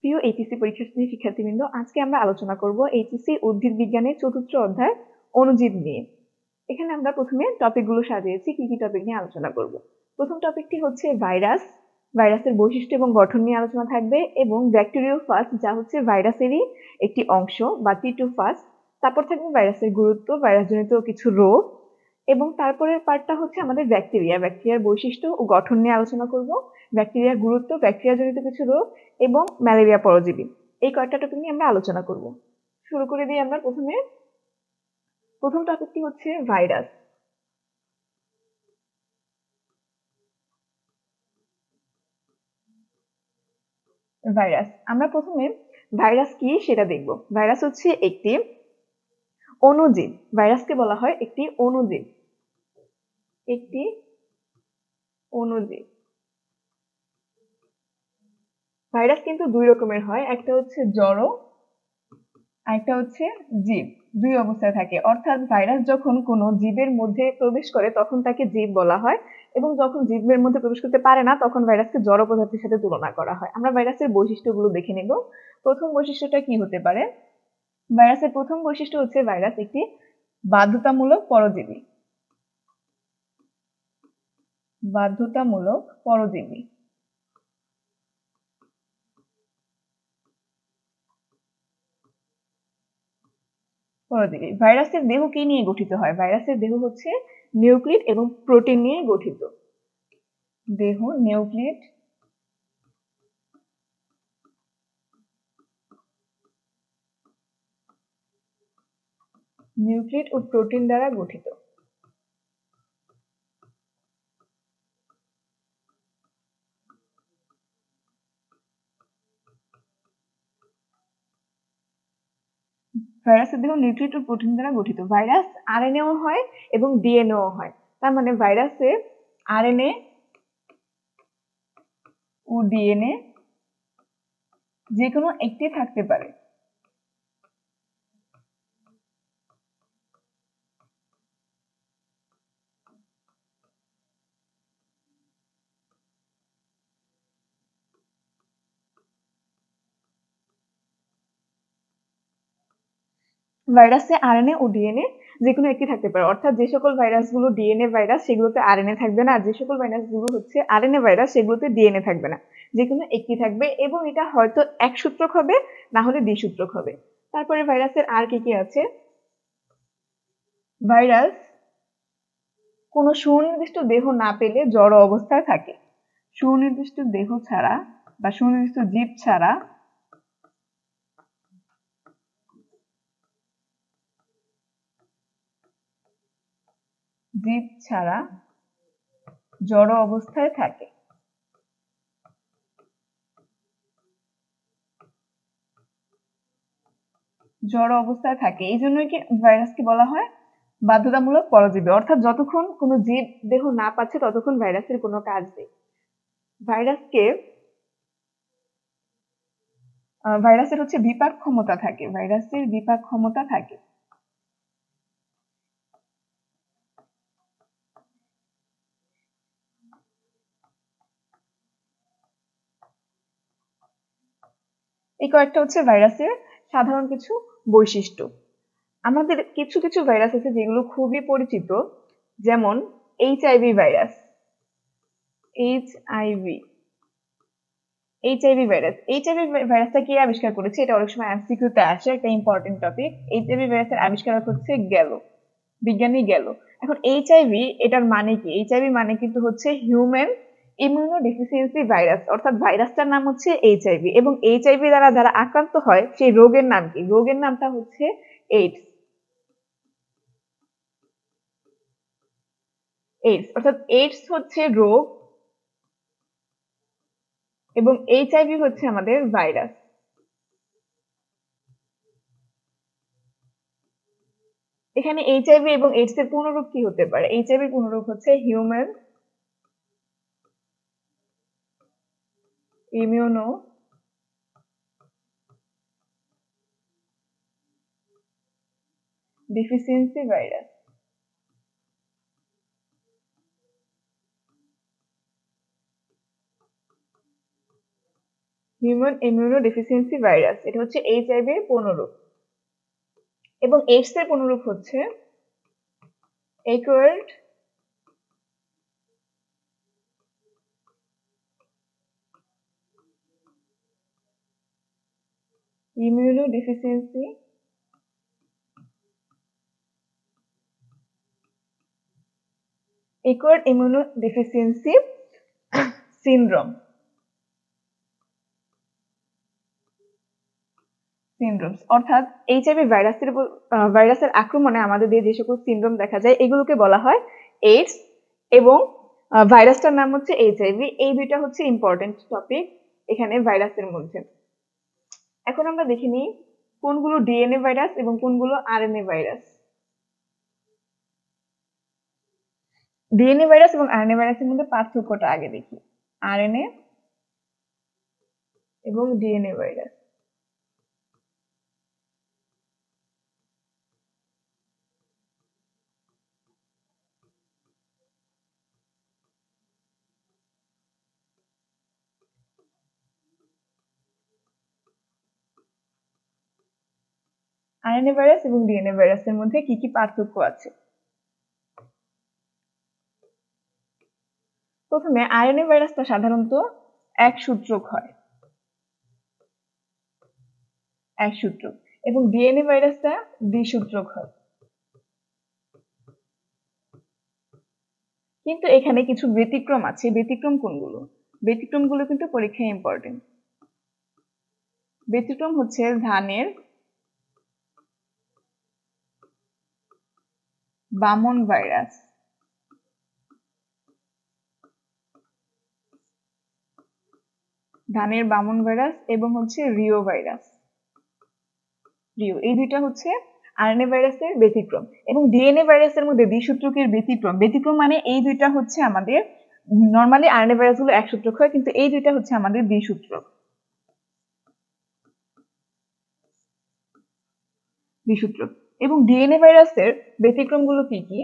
প্রিয় এইচএসসি পরীক্ষার্থী শিক্ষার্থীবৃন্দ, আজকে আমরা আলোচনা করব এইচএসসি উদ্ভিদ বিজ্ঞানের চতুর্থ অধ্যায় অণুজীব নিয়ে। এখানে আমরা প্রথমে টপিকগুলো সাজিয়েছি, কি কি টপিক নিয়ে আলোচনা করব। প্রথম টপিকটি হচ্ছে ভাইরাস, ভাইরাসের বৈশিষ্ট্য এবং গঠন নিয়ে আলোচনা থাকবে, এবং ব্যাকটেরিওফাজ যা হচ্ছে ভাইরাসেরই একটি অংশ বা টিটোফাজ। তারপর থাকবে ভাইরাসের গুরুত্ব, ভাইরাসজনিত কিছু রোগ, এবং তারপরের পার্টটা হচ্ছে আমাদের ব্যাকটেরিয়ার বৈশিষ্ট্য ও গঠন নিয়ে আলোচনা করব, ব্যাকটেরিয়ার গুরুত্ব, ব্যাকটেরিয়াজনিত কিছু রোগ এবং ম্যালেরিয়া পরজীবী। এই কয়েকটা টপিক নিয়ে আমরা আলোচনা করব। শুরু করে দিই আমরা প্রথম টপিকটি হচ্ছে ভাইরাস। আমরা প্রথমে ভাইরাস কি সেটা দেখব। ভাইরাস হচ্ছে একটি অণুজীব। ভাইরাসকে বলা হয় একটি অণুজীব। ভাইরাস কিন্তু দুই রকমের হয়, একটা হচ্ছে জড়, আরেকটা হচ্ছে জীব। দুই অবস্থায় থাকে, অর্থাৎ ভাইরাস যখন কোনো জীবের মধ্যে প্রবেশ করে তখন তাকে জীব বলা হয়, এবং যখন জীবের মধ্যে প্রবেশ করতে পারে না তখন ভাইরাসকে জড় পদার্থের সাথে তুলনা করা হয়। আমরা ভাইরাসের বৈশিষ্ট্যগুলো দেখে নেব। প্রথম বৈশিষ্ট্যটা কি হতে পারে? ভাইরাসের প্রথম বৈশিষ্ট্য হচ্ছে ভাইরাস একটি বাধ্যতামূলক পরজীবী। ভাইরাসের দেহ কি নিয়ে গঠিত হয়? ভাইরাসের দেহ হচ্ছে নিউক্লিড এবং প্রোটিন নিয়ে গঠিত। দেহ নিউক্লিড ও প্রোটিন দ্বারা গঠিত। ভাইরাসের দেহ নিউক্লিড ও প্রোটিন দ্বারা গঠিত। ভাইরাস আরএনএও হয় এবং ডিএনএও হয়। তার মানে ভাইরাসে আরএনএ ও ডিএনএ যে কোনো একটি থাকতে পারে। ভাইরাসে আরএনএ ও ডিএনএ যে কোনো একটি থাকতে পারে, অর্থাৎ যে সকল ভাইরাসগুলো ডিএনএ ভাইরাস সেগুলোতে আরএনএ থাকবে না, আর যে সকল ভাইরাসগুলো হচ্ছে আরএনএ ভাইরাস সেগুলোতে ডিএনএ থাকবে না। যে কোনো একটি থাকবে, এবং এটা হয়তো এক সূত্রক হবে, না হলে দ্বিসূত্রক হবে। তারপরে ভাইরাসের আর কি কি আছে? ভাইরাস কোনো সুনির্দিষ্ট দেহ না পেলে জড় অবস্থায় থাকে। সুনির্দিষ্ট দেহ ছাড়া বা সুনির্দিষ্ট জীব ছাড়া জড় অবস্থায় থাকে। এই জন্যই কি ভাইরাসকে বলা হয় বাধ্যতামূলক পরজীবী, অর্থাৎ যতক্ষণ কোনো জীব দেহ না পাচ্ছে ততক্ষণ ভাইরাসের কোনো কাজ নেই। ভাইরাসের হচ্ছে বিপাক ক্ষমতা থাকে। এই কয়েকটা হচ্ছে ভাইরাসের সাধারণ কিছু বৈশিষ্ট্য। আমাদের কিছু কিছু ভাইরাস আছে যেগুলো খুবই পরিচিত, যেমন এইচআইভি ভাইরাস। এইচআইভি ভাইরাসটা কে আবিষ্কার করেছে? এটা অনেক সময় এমসিকিউ তে আসে, একটা ইম্পর্টেন্ট টপিক। এইচআইভি ভাইরাসের আবিষ্কারক হচ্ছে বিজ্ঞানী গেলো। এখন এইচআইভি এটার মানে কি? এইচআইভি মানে কিন্তু হচ্ছে হিউম্যান ইমিউনো ডেফিসিয়েন্সি ভাইরাস, অর্থাৎ ভাইরাসটার নাম হচ্ছে এইচআইভি, এবং এইচআইভি দ্বারা যারা আক্রান্ত হয় সেই রোগের নাম কি? রোগের নামটা হচ্ছে এইডস। অর্থাৎ এইডস হচ্ছে রোগ এবং এইচআইভি হচ্ছে আমাদের ভাইরাস। এখানে এইচআইভি এবং এইডস এর পূর্ণরূপ কি হতে পারে? এইচআইভি পূর্ণরূপ হচ্ছে human immuno deficiency virus. Human immunodeficiency virus, এটা হচ্ছে এইচআইভি এর পুনরূপ। এবং এইডস এর পুনরূপ হচ্ছে অ্যাকুয়ার্ড ইমিউনোডেফিসিয়েন্সি সিনড্রোম। অর্থাৎ এইচআইভি ভাইরাসের আক্রমণে আমাদের যে সকল সিনড্রোম দেখা যায় এগুলোকে বলা হয় এইডস, এবং ভাইরাসটার নাম হচ্ছে এইচআইভি। এই দুইটা হচ্ছে ইম্পর্টেন্ট টপিক এখানে ভাইরাসের মধ্যে। এখন আমরা দেখে নিই কোনগুলো ডিএনএ ভাইরাস এবং কোনগুলো আরএনএ ভাইরাস। ডিএনএ ভাইরাস এবং আরএনএ ভাইরাসের মধ্যে পার্থক্যটা আগে দেখি। আরএনএ এবং ডিএনএ ভাইরাস। আরএনএ ভাইরাস এবং ডিএনএ ভাইরাসের মধ্যে কি কি পার্থক্য আছে? প্রথমে আরএনএ ভাইরাসটা সাধারণত একসূত্রক হয়, একসূত্রক, এবং ডিএনএ ভাইরাসটা দ্বিসূত্রক হয়। কিন্তু এখানে কিছু ব্যতিক্রম আছে। ব্যতিক্রম কোনগুলো? ব্যতিক্রমগুলো কিন্তু পরীক্ষায় ইম্পর্টেন্ট। ব্যতিক্রম হচ্ছে ধানের বামন ভাইরাস, ধানের বামন ভাইরাস এবং হচ্ছে রিও ভাইরাস। রিও, এই দুইটা হচ্ছে আরএনএ ভাইরাসের ব্যতিক্রম। এবং ডিএনএ ভাইরাসের মধ্যে দ্বিসূত্রকের ব্যতিক্রম। ব্যতিক্রম মানে এই দুইটা হচ্ছে আমাদের, নরমালি আরএনএ ভাইরাস গুলো একসূত্রক হয়, কিন্তু এই দুইটা হচ্ছে আমাদের দ্বিসূত্রক। দ্বিসূত্রক। এবং ডিএনএ ভাইরাসের ব্যতিক্রম গুলো কি কি?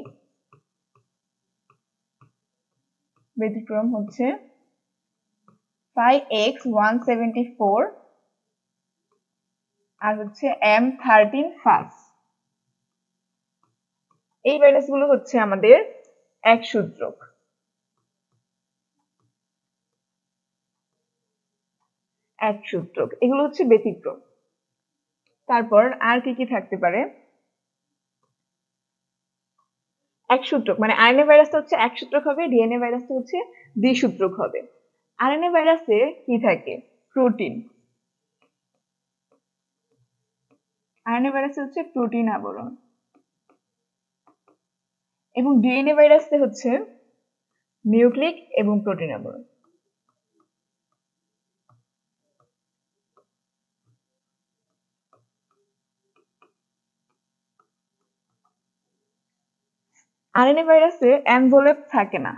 ব্যতিক্রম হচ্ছে 5X174 আর হচ্ছে M13 ফাস। এই ভাইরাস গুলো হচ্ছে আমাদের একসূত্রক। একসূত্রক, এগুলো হচ্ছে ব্যতিক্রম। তারপর আর কি কি থাকতে পারে? একসূত্রক মানে আরএনএ ভাইরাসটা হচ্ছে একসূত্রক হবে, ডিএনএ ভাইরাসটা হচ্ছে দ্বিসূত্রক হবে। আরএনএ ভাইরাসে কি থাকে? প্রোটিন। আরএনএ ভাইরাসে হচ্ছে প্রোটিন আবরণ। এবং ডিএনএ ভাইরাসে হচ্ছে নিউক্লিক এবং প্রোটিন আবরণ। আরএনএ ভাইরাসে এনভেলপ থাকে না।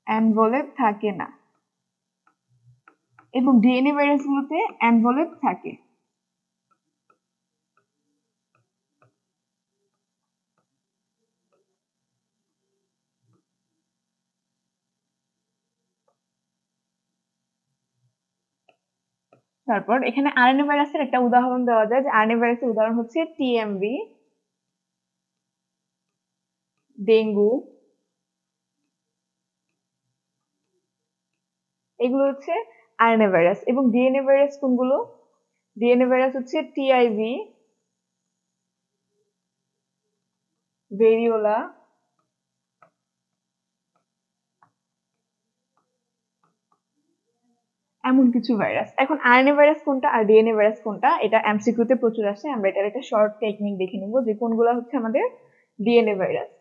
এনভেলপ থাকে না। এবং ডিএনএ ভাইরাসগুলোতে এনভেলপ থাকে। তারপর এখানে আরএনএ ভাইরাসের একটা উদাহরণ দেওয়া যায়, যে আরএনএ ভাইরাসের উদাহরণ হচ্ছে টিএমভি, ডেঙ্গু, এগুলো হচ্ছে আরএনএ ভাইরাস। এবং ডিএনএ ভাইরাস কোনগুলো? ডিএনএ ভাইরাস হচ্ছে টিআইভি, ভেরিওলা, এমন কিছু ভাইরাস। এখন আরএনএ ভাইরাস কোনটা আর ডিএনএ ভাইরাস কোনটা, এটা এমসিকিউ তে প্রচুর আসে। আমরা এটার একটা শর্ট টেকনিক দেখে নিব যে কোনগুলো হচ্ছে আমাদের ডিএনএ ভাইরাস।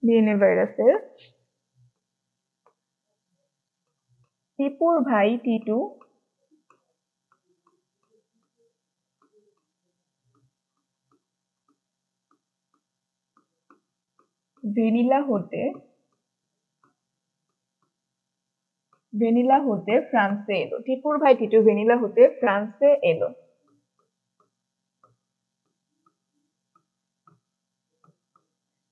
ডিএনএ ভাইরাসের টিপুর ভাই টি2, ভ্যানিলা হতে ভ্যানিলা হতে ফ্রান্সে এলো। টিপুর ভাই টিটু ভ্যানিলা হতে ফ্রান্সে এলো।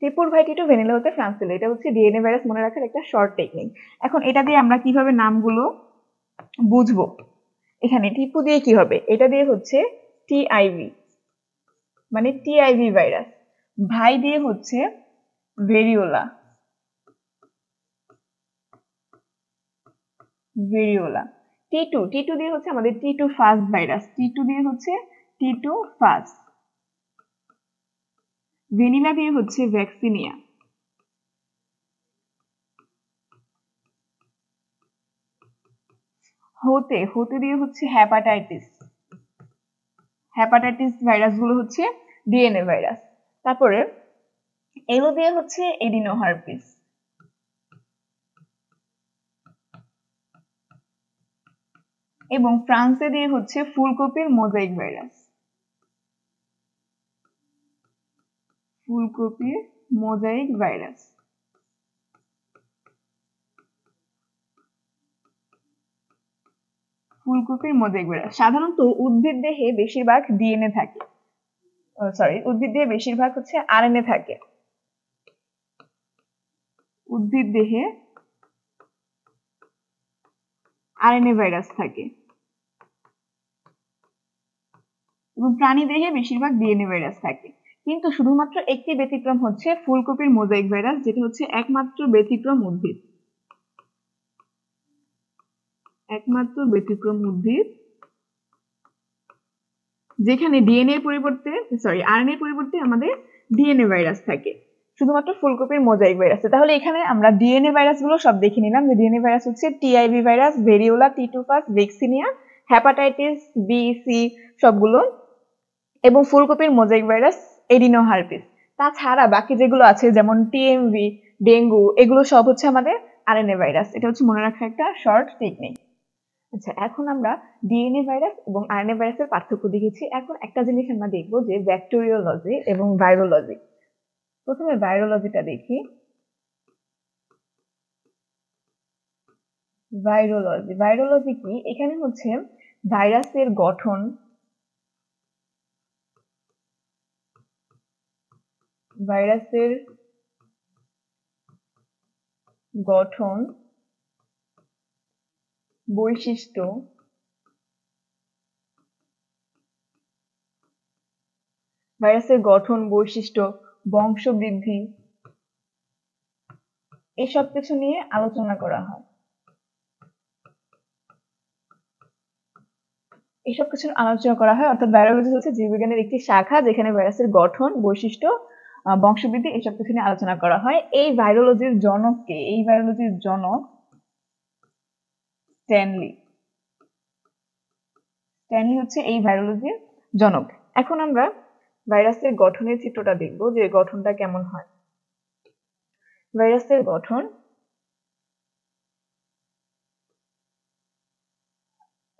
টিপুর ভাই টিটু ভ্যানিলা হতে ফ্রান্সে এলো, এটা হচ্ছে ডিএনএ ভাইরাস মনে রাখার একটা শর্ট টেকনিক। এখন এটা দিয়ে আমরা কিভাবে নামগুলো বুঝবো? এখানে টিপু দিয়ে কি হবে? এটা দিয়ে হচ্ছে টিআইভি, মানে টিআইভি ভাইরাস। ভাই দিয়ে হচ্ছে ভেরিওলা, ভেরিওলা। টি2, টি2 দিয়ে হচ্ছে আমাদের টি2 ফাস্ট ভাইরাস, টি2 দিয়ে হচ্ছে টি2 ফাস্ট। ভ্যানিলা দিয়ে হচ্ছে ভ্যাকসিনিয়া। হতে, হতে দিয়ে হচ্ছে হ্যাপাটাইটিস, হ্যাপাটাইটিস ভাইরাস গুলো হচ্ছে ডিএনএ ভাইরাস। তারপরে এলো দিয়ে হচ্ছে এডিনো হার্পিস। এবং ফ্রান্সে দিয়ে হচ্ছে ফুলকপির মোজাইক ভাইরাস, ফুলকপির মোজাইক ভাইরাস। ফুলকপির মোজাইক ভাইরাস সাধারণত উদ্ভিদ দেহে বেশিরভাগ ডিএনএ থাকে, উদ্ভিদ দেহে বেশিরভাগ হচ্ছে আরএনএ থাকে। উদ্ভিদ দেহে আরএনএ ভাইরাস থাকে এবং প্রাণী দেহে বেশিরভাগ ডিএনএ ভাইরাস থাকে। কিন্তু শুধুমাত্র একটি ব্যতিক্রম হচ্ছে ফুলকপির মোজাইক ভাইরাস, যেটা হচ্ছে একমাত্র ব্যতিক্রম উদ্ভিদ, একমাত্র ব্যতিক্রম উদ্ভিদ যেখানে ডিএনএ পরিবর্তে আরএনএ পরিবর্তে আমাদের ডিএনএ ভাইরাস থাকে, শুধুমাত্র ফুলকপির মোজাইক ভাইরাসে। তাহলে এখানে আমরা ডিএনএ ভাইরাস গুলো সব দেখে নিলাম, যে ডিএনএ ভাইরাস হচ্ছে টিআইভি ভাইরাস, ভেরিওলা, টি2 ফাস্ট, ভ্যাকসিনিয়া, হ্যাপাটাইটিস বি, সি সবগুলো, এবং ফুলকপির মোজাইক ভাইরাস, এডিনো হার্পিস। তাছাড়া বাকি যেগুলো আছে যেমন টিএমভি, ডেঙ্গু, এগুলো সব হচ্ছে আমাদের আরএনএ ভাইরাস। এটা হচ্ছে মনে রাখার একটা শর্ট টেকনিক। আচ্ছা, এখন আমরা ডিএনএ ভাইরাস এবং আরএনএ ভাইরাসের পার্থক্য দেখেছি। এখন একটা জিনিস আমরা দেখবো যে ব্যাকটেরিওলজি এবং ভাইরোলজি। প্রথমে ভাইরোলজিটা দেখি। ভাইরোলজি, ভাইরোলজি কি? এখানে হচ্ছে ভাইরাসের গঠন, ভাইরাসের গঠন, বৈশিষ্ট্য, ভাইরাসের গঠন, বৈশিষ্ট্য, বংশবৃদ্ধি, এসব কিছু নিয়ে আলোচনা করা হয়। এসব কিছু আলোচনা করা হয়, অর্থাৎ ভাইরোলজি হচ্ছে জীববিজ্ঞানের একটি শাখা যেখানে ভাইরাসের গঠন, বৈশিষ্ট্য, বংশবৃদ্ধি এসব কিছু নিয়ে আলোচনা করা হয়। এই ভাইরোলজির জনক কে? এই ভাইরোলজির জনক স্ট্যানলি। স্ট্যানলি হচ্ছে এই ভাইরোলজির জনক। এখন আমরা ভাইরাসের গঠনের চিত্রটা দেখব, যে গঠনটা কেমন হয়। ভাইরাসের গঠন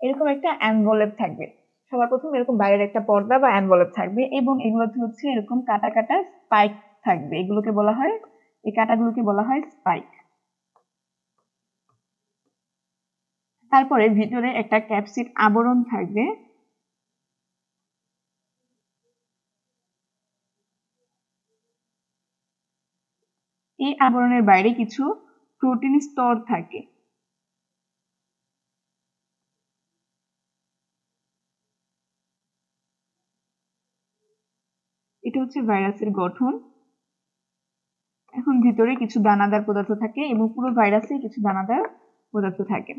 এরকম একটা অ্যানভলপ থাকবে। সবার প্রথম এরকম বাইরের একটা পর্দা বা অ্যানভলপ থাকবে এবং এগুলোতে হচ্ছে এরকম কাটা কাটা স্পাইক থাকবে। এগুলোকে বলা হয়, এই কাটাগুলোকে বলা হয় স্পাইক। তারপরে ভিতরে একটা ক্যাপসিড আবরণ থাকবে। এই আবরণের বাইরে কিছু প্রোটিন স্তর থাকে। এটা হচ্ছে ভাইরাসের গঠন। এখন ভিতরে কিছু দানাদার পদার্থ থাকে এবং পুরো ভাইরাসে কিছু দানাদার পদার্থ থাকে।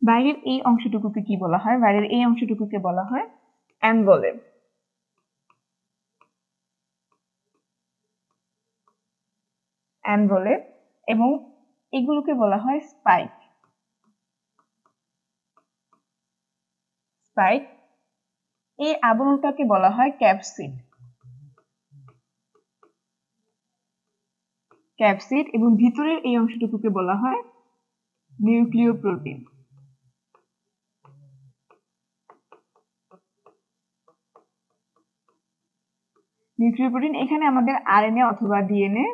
বাইরের এই অংশটুকুকে কি বলা হয়? বাইরের এই অংশটুকুকে বলা হয় অ্যানভলপ। অ্যানভলপ এবং এগুলোকে বলা হয় স্পাইক। স্পাইক। এই আবরণটাকে বলা হয় ক্যাপসিড। ক্যাপসিড এবং ভিতরের এই অংশটুকুকে বলা হয় নিউক্লিয় প্রোটিন। নিউক্লিওপ্রোটিন এখানে আমাদের আরএনএ অথবা ডিএনএ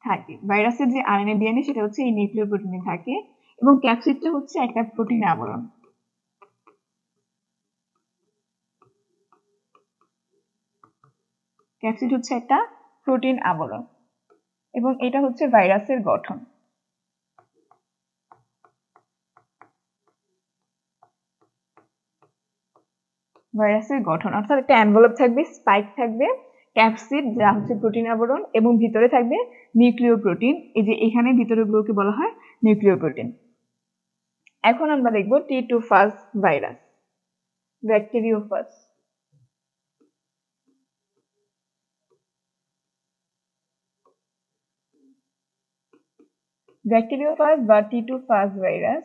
থাকে। ভাইরাসের যে আরএনএ ডিএনএ সেটা হচ্ছে এই নিউক্লিওপ্রোটিনে থাকে এবং ক্যাপসিডটা হচ্ছে একটা প্রোটিন আবরণ। ক্যাপসিড হচ্ছে একটা প্রোটিন আবরণ এবং এটা হচ্ছে ভাইরাসের গঠন। ভাইরাসের গঠন অর্থাৎ একটা এনভেলপ থাকবে, স্পাইক থাকবে, ক্যাপসিড যা হচ্ছে প্রোটিন আবরণ এবং ভিতরে থাকবে নিউক্লিওপ্রোটিন। এই যে এখানে ভিতরেগুলোকে বলা হয় নিউক্লিওপ্রোটিন। এখন আমরা দেখব টি2ফাস ভাইরাস, ব্যাকটেরিওফাস। ব্যাকটেরিওফাস বা টি2ফাস ভাইরাস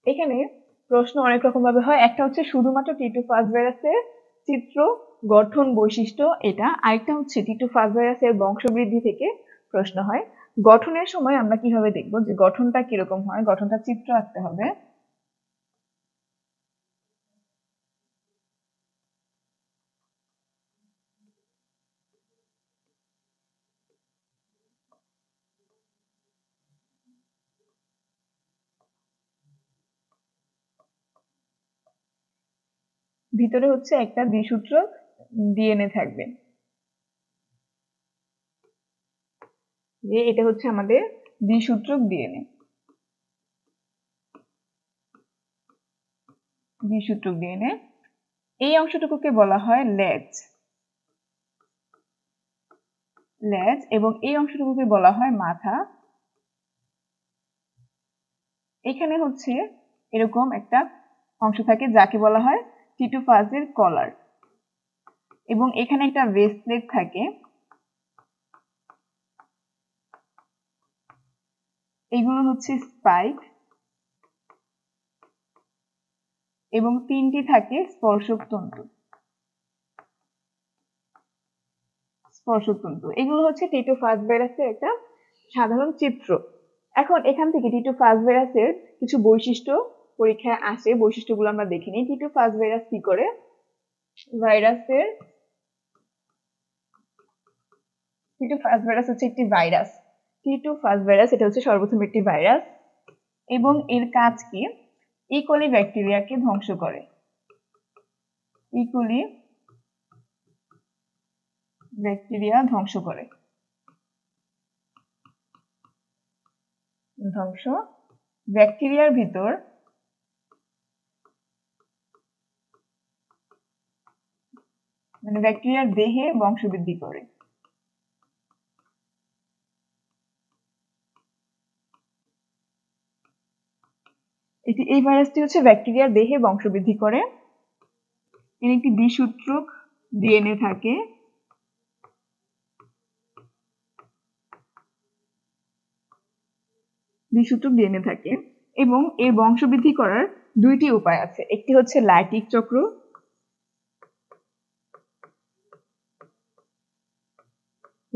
এখানে প্রশ্ন অনেক রকম ভাবে হয়। একটা হচ্ছে শুধুমাত্র টি2ফাস ভাইরাসের চিত্র, গঠন, বৈশিষ্ট্য এটা। আরেকটা হচ্ছে টি2ফাস ভাইরাসের বংশবৃদ্ধি থেকে প্রশ্ন হয়। গঠনের সময় আমরা কিভাবে দেখব যে গঠনটা কিরকম হয়, গঠনটা চিত্র আঁকতে হবে। ভিতরে হচ্ছে একটা দ্বিসূত্রক ডিএনএ থাকবে, যে এটা হচ্ছে আমাদের দ্বিসূত্রক ডিএনএ। দ্বিসূত্রক ডিএনএ এই অংশটুকুকে বলা হয় লেজ, লেজ, এবং এই অংশটুকুকে বলা হয় মাথা। এখানে হচ্ছে এরকম একটা অংশ থাকে যাকে বলা হয় টি2ফাসের কলার, এবং এখানে একটা বেস প্লেট থাকে। এগুলো হচ্ছে স্পাইক এবং তিনটি থাকে স্পর্শক তন্তু। স্পর্শক তন্তু এগুলো হচ্ছে টি2ফাস ভাইরাসের একটা সাধারণ চিত্র। এখন এখান থেকে টি2ফাস ভাইরাসের কিছু বৈশিষ্ট্য পরীক্ষায় আসে, বৈশিষ্ট্যগুলো আমরা দেখে নিই। টি2ফাস ভাইরাস কি করে? ভাইরাসের টি2ফাস ভাইরাস হচ্ছে একটি ভাইরাস। টি2ফাস ভাইরাস এটা হচ্ছে সর্বপ্রথম একটি ভাইরাস এবং এর কাজ কি? ইকোলি ব্যাকটেরিয়াকে ধ্বংস করে। ইকোলি ব্যাকটেরিয়া ধ্বংস করে। ধ্বংস ব্যাকটেরিয়ার ভিতর মানে ব্যাকটেরিয়ার দেহে বংশবৃদ্ধি করে। এই ভাইরাসটি হচ্ছে ব্যাকটেরিয়ার দেহে বংশবৃদ্ধি করে। এর একটি দ্বিসূত্রক ডিএনএ থাকে। দ্বিসূত্রক ডিএনএ থাকে এবং এর বংশবৃদ্ধি করার দুইটি উপায় আছে। একটি হচ্ছে লাইটিক চক্র,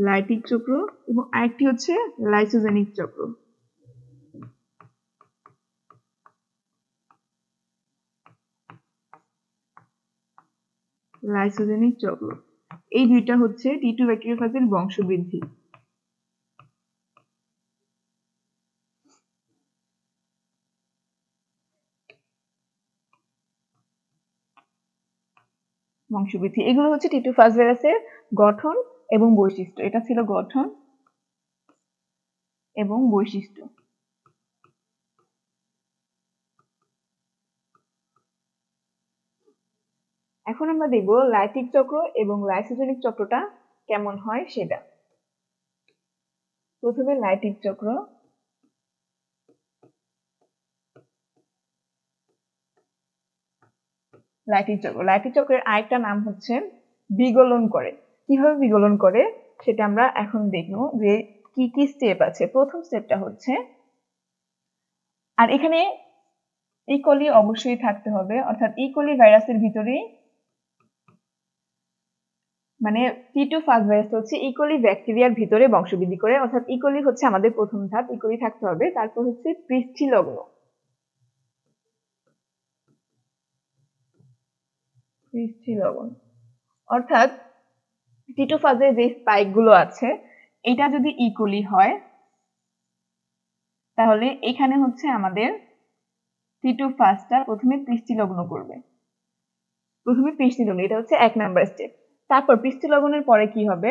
লাইটিক চক্র, এবং আরেকটি হচ্ছে লাইসোজেনিক চক্র। লাইসোজেনিক চক্র এই দুইটা হচ্ছে টি2 ব্যাকটেরিওফাজের বংশবৃদ্ধি। বংশবৃদ্ধি এগুলো হচ্ছে টি2ফাস ভাইরাসের গঠন এবং বৈশিষ্ট্য। এটা ছিল গঠন এবং বৈশিষ্ট্য। এখন আমরা দেখব লাইটিক চক্র এবং লাইসোজেনিক চক্রটা কেমন হয় সেটা। প্রথমে লাইটিক চক্র। লাইটিক চক্রের আরেকটা নাম হচ্ছে বিগলন করে। কিভাবে বিগলন করে সেটা আমরা এখন দেখবো যে কি কি স্টেপ আছে। প্রথম স্টেপটা হচ্ছে, আর এখানে ইকোলি অবশ্যই থাকতে হবে, অর্থাৎ ইকোলি ভাইরাসের ভিতরেই মানে টি2ফাস ভাইরাস হচ্ছে ইকোলি ব্যাকটেরিয়ার ভিতরে বংশবৃদ্ধি করে, অর্থাৎ ইকোলি হচ্ছে আমাদের প্রথম ধাপ, ইকোলি থাকতে হবে। তারপর হচ্ছে পৃষ্ঠলগ্ন। পৃষ্ঠি লবণ, অর্থাৎ টিটু ফাজে যে স্পাইক গুলো আছে এটা যদি ইকুয়ালি হয় তাহলে এখানে হচ্ছে আমাদের টিটু ফাজটা প্রথমে পৃষ্ঠি লগ্ন করবে। প্রথমে পৃষ্ঠি লগ্ন, এটা হচ্ছে 1 নাম্বার স্টেপ। তারপর পৃষ্ঠি লগ্নের পরে কি হবে,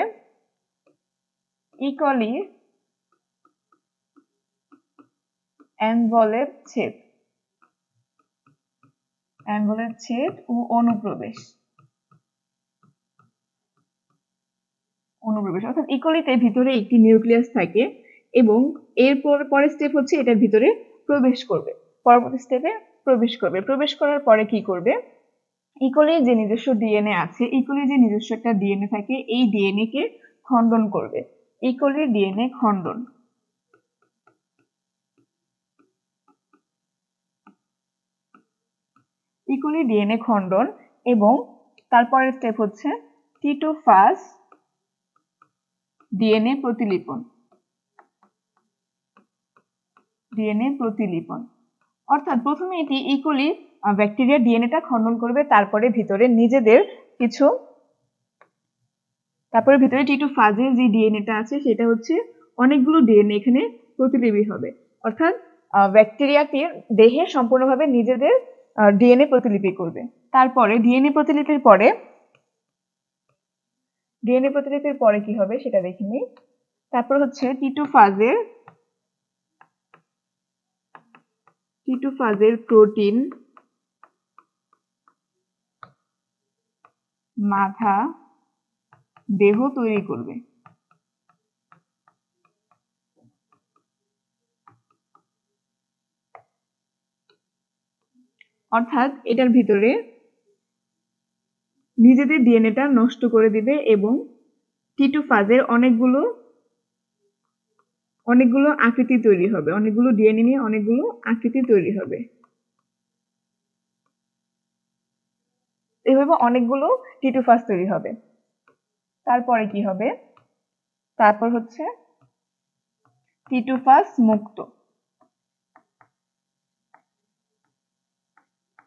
ইকুয়ালি অ্যাঙ্গলের ছেদ, অ্যাঙ্গলের ছেদ ও অনুপ্রবেশ, অর্থাৎ ইকুয়ালিতে ভিতরে একটি নিউক্লিয়াস থাকে এবং এরপর পরের স্টেপ হচ্ছে এটার ভিতরে প্রবেশ করবে, পরবর্তী স্টেপে প্রবেশ করবে। প্রবেশ করার পরে কি করবে, ইকুয়ালির যে নিজস্ব ডিএনএ আছে, ইকুয়ালির যে নিজস্ব একটা ডিএনএ থাকে, এই ডিএনএ কে খণ্ডন করবে। ইকুয়ালির ডিএনএ খণ্ডন, ইকুয়ালি ডিএনএ খণ্ডন এবং তারপরের স্টেপ হচ্ছে টিটু ফাজ ডিএনএ প্রতিলিপন, ডিএনএ প্রতিলিপন। অর্থাৎ প্রথমে এটি ইকুয়ালি ব্যাকটেরিয়া ডিএনএটা খণ্ডন করবে, তারপরে ভিতরে নিজেদের কিছু, তারপরে ভিতরে টিটু ফাজের যে ডিএনএটা আছে সেটা হচ্ছে অনেকগুলো ডিএনএ এখানে প্রতিলিপি হবে, অর্থাৎ ব্যাকটেরিয়াটির দেহে সম্পূর্ণভাবে নিজেদের ডিএনএ প্রতিলিপি করবে। তারপরে ডিএনএ প্রতিলিপির পরে কি হবে সেটা দেখে নিই। তারপর হচ্ছে টিটু ফাজের প্রোটিন মাথা দেহ তৈরি করবে। অর্থাৎ এটার ভিতরে নিজেদের ডিএনএটা নষ্ট করে দিবে এবং টিটু ফাজের অনেকগুলো আকৃতি তৈরি হবে, অনেকগুলো ডিএনএ নিয়ে অনেকগুলো আকৃতি তৈরি হবে। এভাবে অনেকগুলো টিটু ফাজ তৈরি হবে। তারপরে কি হবে, তারপর হচ্ছে টিটু ফাজ মুক্ত।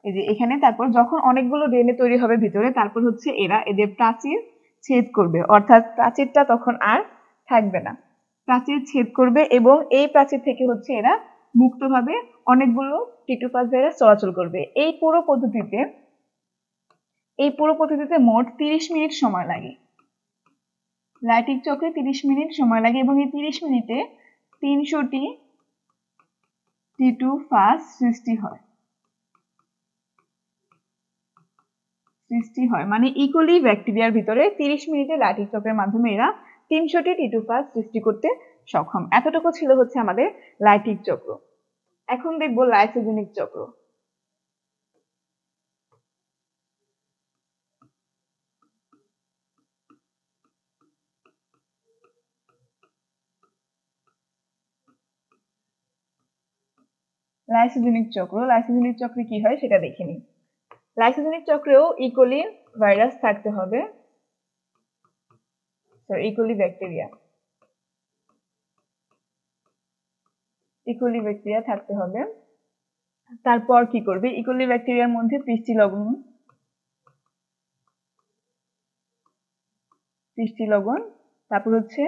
এই যে এখানে তারপর যখন অনেকগুলো ডিএনএ তৈরি হবে ভিতরে, তারপর হচ্ছে এরা এদের প্রাচীর ছেদ করবে, অর্থাৎ প্রাচীরটা তখন আর থাকবে না, প্রাচীর ছেদ করবে এবং এই প্রাচীর থেকে হচ্ছে এরা মুক্তভাবে অনেকগুলো টিটু ফাজ ভাইরাস চলাচল করবে। এই পুরো পদ্ধতিতে মোট 30 মিনিট সময় লাগে, লাইটিং চক্রে 30 মিনিট সময় লাগে এবং এই 30 মিনিটে 300টি টিটু ফাজ সৃষ্টি হয়, মানে ইকুয়ালি ব্যাকটেরিয়ার ভিতরে 30 মিনিটে লাইটিং চক্রের মাধ্যমে এরা 300টি টিটু ফাজ সৃষ্টি করতে সক্ষম। এতটুকু ছিল হচ্ছে আমাদের লাইটিং চক্র। এখন দেখবো লাইসোজেনিক চক্র। লাইসোজেনিক চক্রে কি হয় সেটা দেখে নিই। লাইসোজেনিক চক্রেও ইকোলি ভাইরাস থাকতে হবে, ইকোলি ব্যাকটেরিয়া থাকতে হবে। তারপর কি করবে, ইকোলি ব্যাকটেরিয়ার মধ্যে পৃষ্ঠি লবণ, তারপর হচ্ছে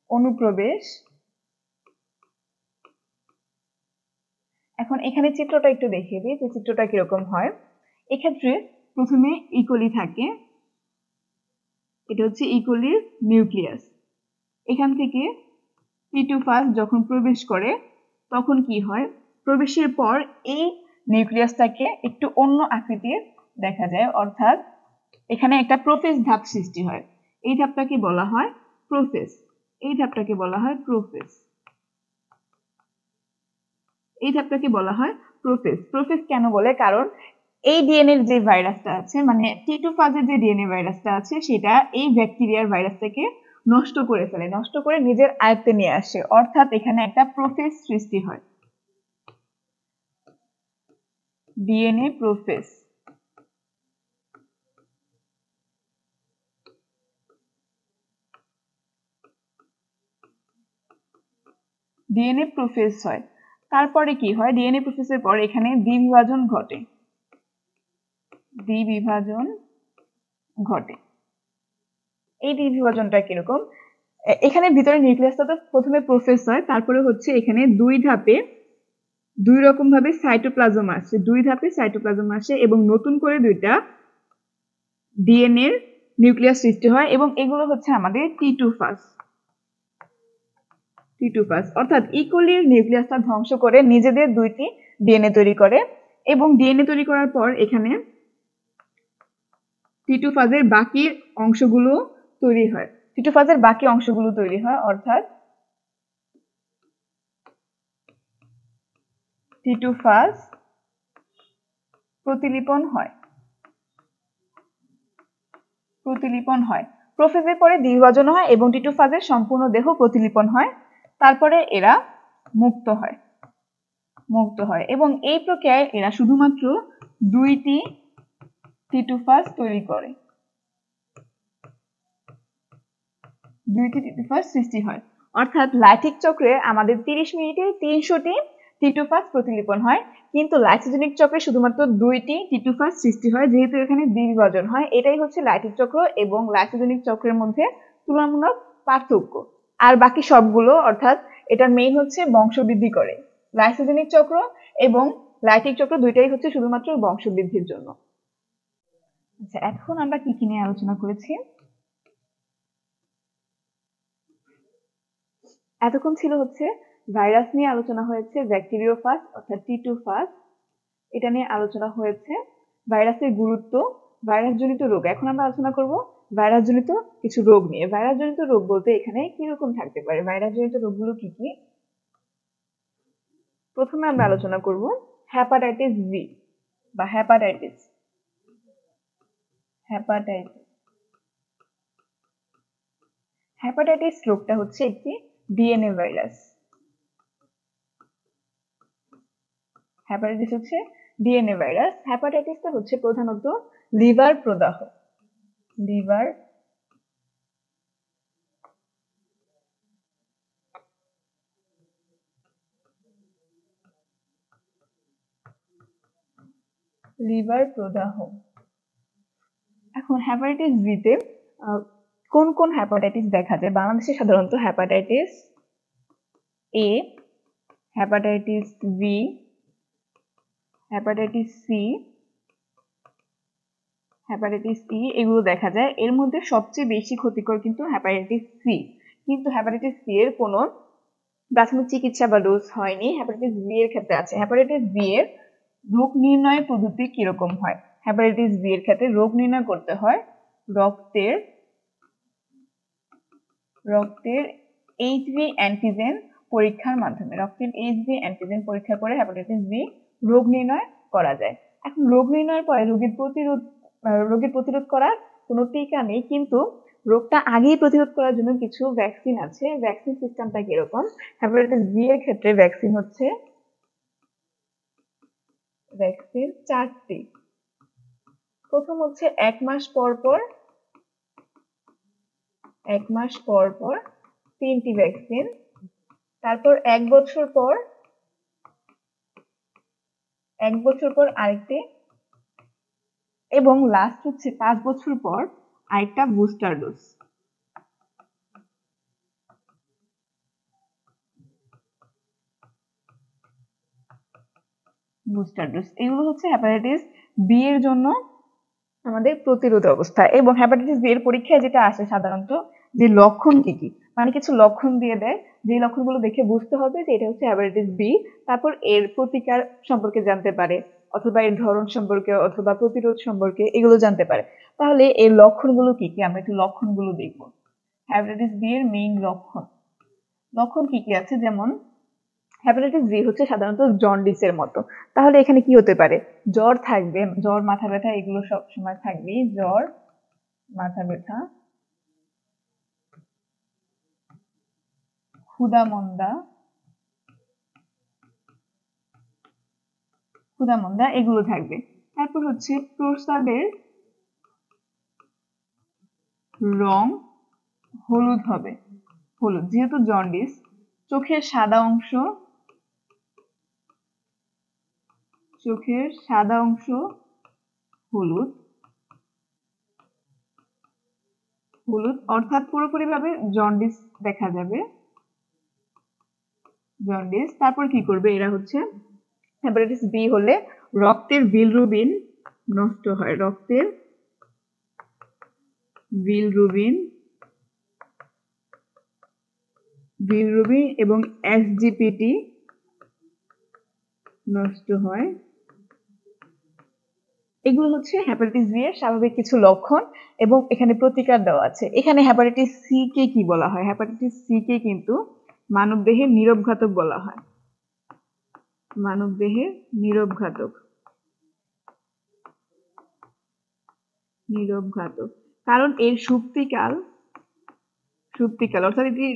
অনুপ্রবেশ। এখন এখানে চিত্রটা একটু দেখিয়ে দিই যে চিত্রটা কিরকম হয়। এক্ষেত্রে প্রথমে ইকোলি থাকে, এটা হচ্ছে ইকোলির নিউক্লিয়াস। এখান থেকে টিটু ফাজ যখন প্রবেশ করে তখন কি হয়, প্রবেশের পর এই নিউক্লিয়াসটাকে একটু অন্য আকৃতির দেখা যায়, অর্থাৎ এখানে একটা প্রোফেজ ধাপ সৃষ্টি হয়। এই ধাপটাকে বলা হয় প্রোফেজ, প্রোফেজ কেন বলে, কারণ এই ডিএনএ যে ভাইরাসটা আছে, মানে টিটু ফাজের যে ডিএনএ ভাইরাসটা আছে সেটা এই ব্যাকটেরিয়ার ভাইরাসটাকে নষ্ট করে ফেলে, নষ্ট করে নিজের আয়ত্তে নিয়ে আসে, অর্থাৎ এখানে একটা প্রোফেজ সৃষ্টি হয়, ডিএনএ প্রোফেজ। ডিএনএ প্রোফেজ হয়। তারপরে কি হয়, ডিএনএ প্রোফেজের পর এখানে দ্বিবিভাজন ঘটে, ঘটে। এই দ্বি বিভাজনটা কিরকম, এখানে ভিতরে নিউক্লিয়াসটা তো প্রথমে প্রসেস হয়, তারপরে হচ্ছে এখানে দুই ধাপে দুই রকম ভাবে সাইটোপ্লাজম আসে, দুই ধাপে সাইটোপ্লাজম আসে এবং নতুন করে দুইটা ডিএনএ এর নিউক্লিয়াস সৃষ্টি হয় এবং এগুলো হচ্ছে আমাদের টি2 ফাজ। টি2 ফাজ অর্থাৎ ইকোলির নিউক্লিয়াসটা ধ্বংস করে নিজেদের দুইটি ডিএনএ তৈরি করে এবং ডিএনএ তৈরি করার পর এখানে টি2 ফাজের বাকি অংশগুলো তৈরি হয়। টি2 ফাজের বাকি অংশগুলো তৈরি হয় অর্থাৎ টি2 ফাজ প্রতিলিপন হয়। প্রোফেজের পরে দ্বিবিভাজন হয় এবং টি2 ফাজের সম্পূর্ণ দেহ প্রতিলিপন হয়, তারপরে এরা মুক্ত হয় এবং এই প্রক্রিয়ায় এরা শুধুমাত্র দুইটি টি2 ফাজ তৈরি করে, দুইটি টি2 ফাজ সৃষ্টি হয়। অর্থাৎ লাইটিক চক্রে আমাদের 30 মিনিটে 300টি টি2 ফাজ প্রতিলিপন হয়, কিন্তু লাইসোজেনিক চক্রে শুধুমাত্র দুইটি টি2 ফাজ সৃষ্টি হয়, যেহেতু এখানে দ্বিবিভাজন হয়। এটাই হচ্ছে লাইটিক চক্র এবং লাইসোজেনিক চক্রের মধ্যে তুলনামূলক পার্থক্য। আর বাকি সবগুলো অর্থাৎ এটার মেইন হচ্ছে বংশবৃদ্ধি করে। লাইসোজেনিক চক্র এবং লাইটিক চক্র দুইটাই হচ্ছে শুধুমাত্র বংশবৃদ্ধির জন্য। আচ্ছা, এখন আমরা কি কি নিয়ে আলোচনা করেছি? এতক্ষণ ছিল হচ্ছে ভাইরাস নিয়ে আলোচনা হয়েছে, ব্যাকটেরিওফাজ অর্থাৎ টি2 ফাজ, এটা নিয়ে আলোচনা হয়েছে। ভাইরাসের গুরুত্ব, ভাইরাস জনিত রোগ। এখন আমরা আলোচনা করব ভাইরাস জনিত কিছু রোগ নিয়ে। ভাইরাস জনিত রোগ বলতে এখানে কি রকম থাকতে পারে, ভাইরাস জনিত রোগগুলো কি কি? প্রথমে আমরা আলোচনা করব হেপাটাইটিস বি বা হেপাটাইটিস। হেপাটাইটিস রোগটা হচ্ছে একটি ডিএনএ ভাইরাস। হেপাটাইটিস হচ্ছে ডিএনএ ভাইরাস। হেপাটাইটিসটা হচ্ছে প্রধানত লিভার প্রদাহ, লিভার প্রদাহ। এখন হেপাটাইটিস বি তে কোন কোন হেপাটাইটিস দেখা যায়? বাংলাদেশে সাধারণত hepatitis A, hepatitis B, hepatitis C, hepatitis E এগুলো দেখা যায়। এর মধ্যে সবচেয়ে বেশি ক্ষতিকর কিন্তু হেপাটাইটিস সি। কিন্তু হেপাটাইটিস সি এর কোনো প্রাথমিক চিকিৎসা বা ডোজ হয়নি, হেপাটাইটিস বি এর ক্ষেত্রে আছে। হেপাটাইটিস বি এর রোগ নির্ণয় পদ্ধতি কিরকম হয়? হেপাটাইটিস বি এর ক্ষেত্রে রোগ নির্ণয় করতে হয় রক্তের এইচবি অ্যান্টিজেন পরীক্ষার মাধ্যমে। রক্তের এইচবি অ্যান্টিজেন পরীক্ষা করে হেপাটাইটিস বি রোগ নির্ণয় করা যায়। এখন রোগ নির্ণয়ের পরে রোগের প্রতিরোধ করার কোনো টিকা নেই, কিন্তু রোগটা আগেই প্রতিরোধ করার জন্য কিছু ভ্যাকসিন আছে। ভ্যাকসিন সিস্টেমটা কিরকম? হেপাটাইটিস বি এর ক্ষেত্রে ভ্যাকসিন হচ্ছে চারটি। প্রথম হচ্ছে 1 মাস পর পর 3টি ভ্যাকসিন, তারপর 1 বছর পর আরেকটি, এবং লাস্ট হচ্ছে 5 বছর পর আরেকটা বুস্টার ডোজ। এগুলো হচ্ছে হেপাটাইটিস বি এর জন্য আমাদের প্রতিরোধ অবস্থা। এবং হেপাটাইটিস বি এর পরীক্ষায় যেটা আসে সাধারণত, যে লক্ষণ কি কি, মানে কিছু লক্ষণ দিয়ে দেয়, যে লক্ষণগুলো দেখে বুঝতে হবে যে এটা হচ্ছে হেপাটাইটিস বি। তারপর এর প্রতিকার সম্পর্কে জানতে পারে, অথবা এর ধরন সম্পর্কে, অথবা প্রতিরোধ সম্পর্কে, এগুলো জানতে পারে। তাহলে এর লক্ষণগুলো কি কি, আমরা একটু লক্ষণগুলো দেখব। হেপাটাইটিস বি এর মেইন লক্ষণ কি কি আছে? যেমন হেপাটাইটিস বি হচ্ছে সাধারণত জন্ডিসের মতো। তাহলে এখানে কি হতে পারে? জ্বর থাকবে, জ্বর, মাথা ব্যথা, এগুলো সব সময় থাকবে। জ্বর, মাথা ব্যথা, ক্ষুধা মন্দা এগুলো থাকবে। তারপর হচ্ছে প্রস্রাবের রং হলুদ হবে, যেহেতু জন্ডিস। চোখের সাদা অংশ হলুদ। হলুদ অর্থাৎ পুরোপুরিভাবে জন্ডিস দেখা যাবে, জন্ডিস। তারপর কি করবে এরা হচ্ছে হেপাটাইটিস বি হলে রক্তের বিলিরুবিন নষ্ট হয়, রক্তের বিলিরুবিন এবং এসজিপিটি নষ্ট হয়। এগুলো হচ্ছে হেপাটাইটিস বি এর স্বাভাবিক কিছু লক্ষণ এবং এখানে প্রতিকার দেওয়া আছে। এখানে হেপাটাইটিস সি কে কি বলা হয়? হেপাটাইটিস সি কে কিন্তু মানবদেহে নীরবঘাতক বলা হয়, মানবদেহে নীরবঘাতক, নীরবঘাতক। কারণ এর সুপ্তিকাল অর্থাৎ এটি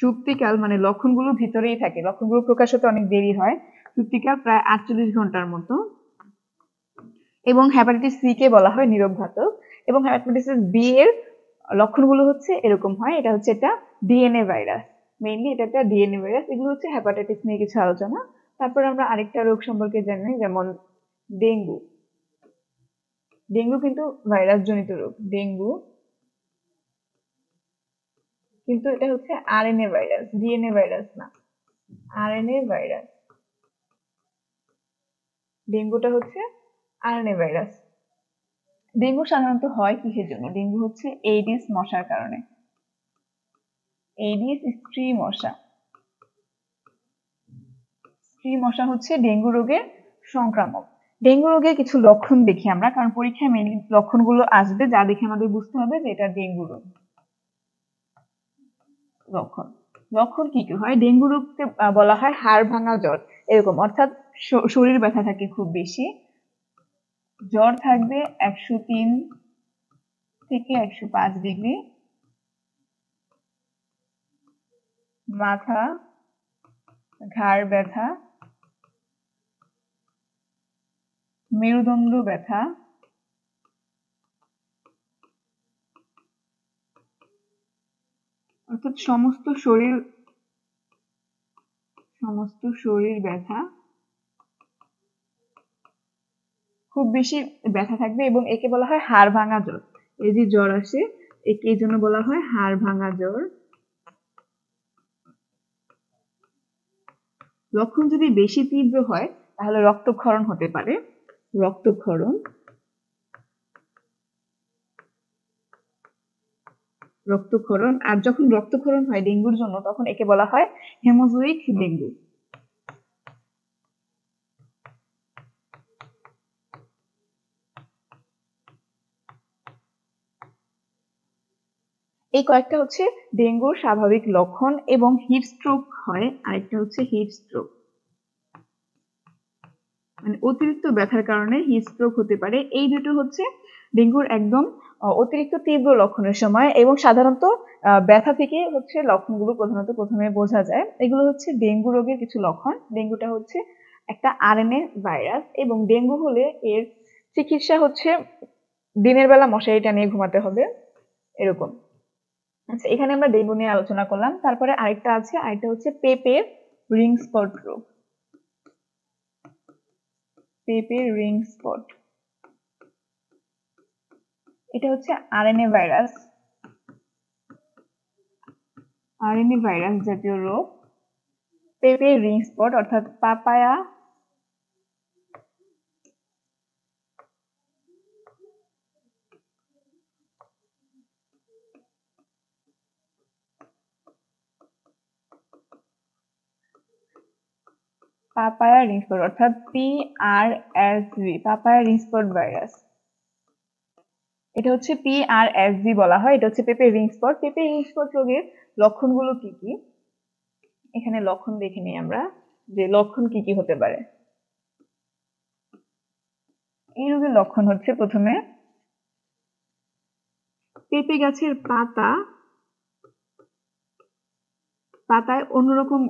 সুপ্তিকাল মানে লক্ষণগুলো ভিতরেই থাকে, লক্ষণগুলো প্রকাশ হতে অনেক দেরি হয়, সুপ্তিকাল প্রায় 48 ঘন্টার মতো। এবং হেপাটাইটিস সি কে বলা হয় নীরবঘাতক। এবং হেপাটাইটিস বি এর লক্ষণগুলো হচ্ছে এরকম হয়, এটা হচ্ছে একটা ডিএনএ ভাইরাস, মেইনলি এটা একটা ডিএনএ ভাইরাস। এগুলো হচ্ছে হেপাটাইটিস নিয়ে কিছু আলোচনা। তারপর আমরা আরেকটা রোগ সম্পর্কে জানি, যেমন ডেঙ্গু। ডেঙ্গু কিন্তু ভাইরাস জনিত রোগ, ডেঙ্গু কিন্তু এটা হচ্ছে আরএনএ ভাইরাস, ডিএনএ ভাইরাস না, আরএনএ ভাইরাস। ডেঙ্গুটা হচ্ছে আরএনএ ভাইরাস। ডেঙ্গু সাধারণত হয় কিসের জন্য? ডেঙ্গু হচ্ছে এডিস মশার কারণে, এডিস স্ত্রী মশা। স্ত্রী মশা হচ্ছে ডেঙ্গু রোগের সংক্রামক। ডেঙ্গু রোগের কিছু লক্ষণ দেখি আমরা, কারণ পরীক্ষায় মেইনলি লক্ষণগুলো আসবে যা দেখে আমাদের বুঝতে হবে যে এটা ডেঙ্গু রোগ। লক্ষণ কি কি হয়? ডেঙ্গু রোগকে বলা হয় হাড় ভাঙা জ্বর, এরকম, অর্থাৎ শরীর ব্যথা থাকে খুব বেশি, জ্বর থাকবে 103 থেকে 105 ডিগ্রি, মাথা ঘাড় ব্যথা, মেরুদণ্ড ব্যথা, অর্থাৎ সমস্ত শরীর ব্যথা, খুব বেশি ব্যথা থাকবে এবং একে বলা হয় হাড় ভাঙা জ্বর। এই যে জ্বর আসে একে এই জন্য বলা হয় হাড় ভাঙা জ্বর। লক্ষণ যদি বেশি তীব্র হয় তাহলে রক্তক্ষরণ হতে পারে, রক্তক্ষরণ। আর যখন রক্তক্ষরণ হয় ডেঙ্গুর জন্য তখন একে বলা হয় হেমোজুইক ডেঙ্গু। এই কয়েকটা হচ্ছে ডেঙ্গুর স্বাভাবিক লক্ষণ। এবং হিট স্ট্রোক হয়, আরেকটা হচ্ছে হিট স্ট্রোক, মানে অতিরিক্ত ব্যথার কারণে হিট স্ট্রোক হতে পারে। এই দুটো হচ্ছে ডেঙ্গুর একদম অতিরিক্ত তীব্র লক্ষণের সময়, এবং সাধারণত ব্যথা থেকে হচ্ছে লক্ষণগুলো প্রধানত প্রথমে বোঝা যায়। এগুলো হচ্ছে ডেঙ্গু রোগের কিছু লক্ষণ। ডেঙ্গুটা হচ্ছে একটা আরএনএ ভাইরাস এবং ডেঙ্গু হলে এর চিকিৎসা হচ্ছে দিনের বেলা মশারি টানিয়ে ঘুমাতে হবে, এরকম। আচ্ছা, এখানে আমরা ডেঙ্গু নিয়ে আলোচনা করলাম। তারপরে আরেকটা আছে, আরেকটা হচ্ছে পেপের রিং স্পট রোগ। পেপের রিং স্পট, এটা হচ্ছে আরএনএ ভাইরাস জাতীয় রোগ। পেপের রিং স্পট অর্থাৎ পাপায়া রিং স্পট অর্থাৎ PRSV, papaya ring spot virus. এটা হচ্ছে PRSV বলা হয়, এটা হচ্ছে পেপের রিং স্পট। পেপের রিং স্পট রোগের লক্ষণগুলো কি কি? এখানে লক্ষণ দেখে নিই আমরা যে লক্ষণ কি কি হতে পারে। এই রোগের লক্ষণ হচ্ছে প্রথমে পেঁপে গাছের পাতায় অন্যরকম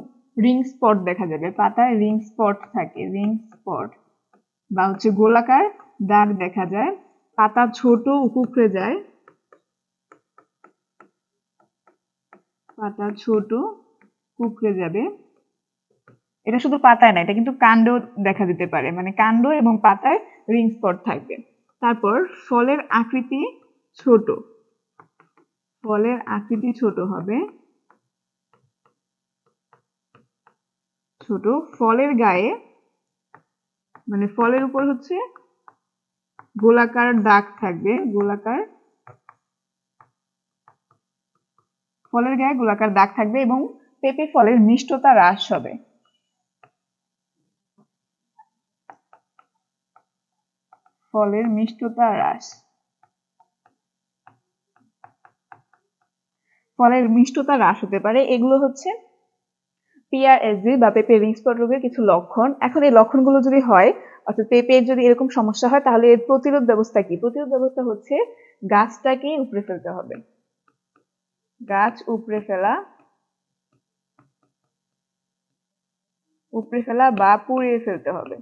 রিং স্পট দেখা যাবে, পাতায় রিং স্পট থাকে, রিং স্পট বা হচ্ছে গোলাকার দাগ দেখা যায়, পাতা ছোট কুঁকড়ে যায়, পাতা ছোট কুঁকড়ে যাবে। এটা শুধু পাতায় না, এটা কিন্তু কাণ্ড দেখা দিতে পারে, মানে কাণ্ড এবং পাতায় রিং স্পট থাকবে। তারপর ফলের আকৃতি ছোট, ফলের আকৃতি ছোট হবে, ছোট। ফলের গায়ে মানে ফলের উপর হচ্ছে গোলাকার দাগ থাকবে, গোলাকার, ফলের গায়ে গোলাকার দাগ থাকবে এবং পেঁপে ফলের মিষ্টতা হ্রাস হবে। ফলের মিষ্টতা হ্রাস, ফলের মিষ্টতা হ্রাস হতে পারে। এগুলো হচ্ছে পিআরএসডি বা পেঁপে রিং স্পট রোগের কিছু লক্ষণ। এখন এই লক্ষণগুলো যদি হয়, অর্থাৎ পেঁপের যদি এরকম সমস্যা হয়, তাহলে এর প্রতিরোধ ব্যবস্থা কি? প্রতিরোধ ব্যবস্থা হচ্ছে গাছটাকে উপড়ে ফেলতে হবে। গাছ উপড়ে ফেলা, উপড়ে ফেলা বা পুড়িয়ে ফেলতে হবে।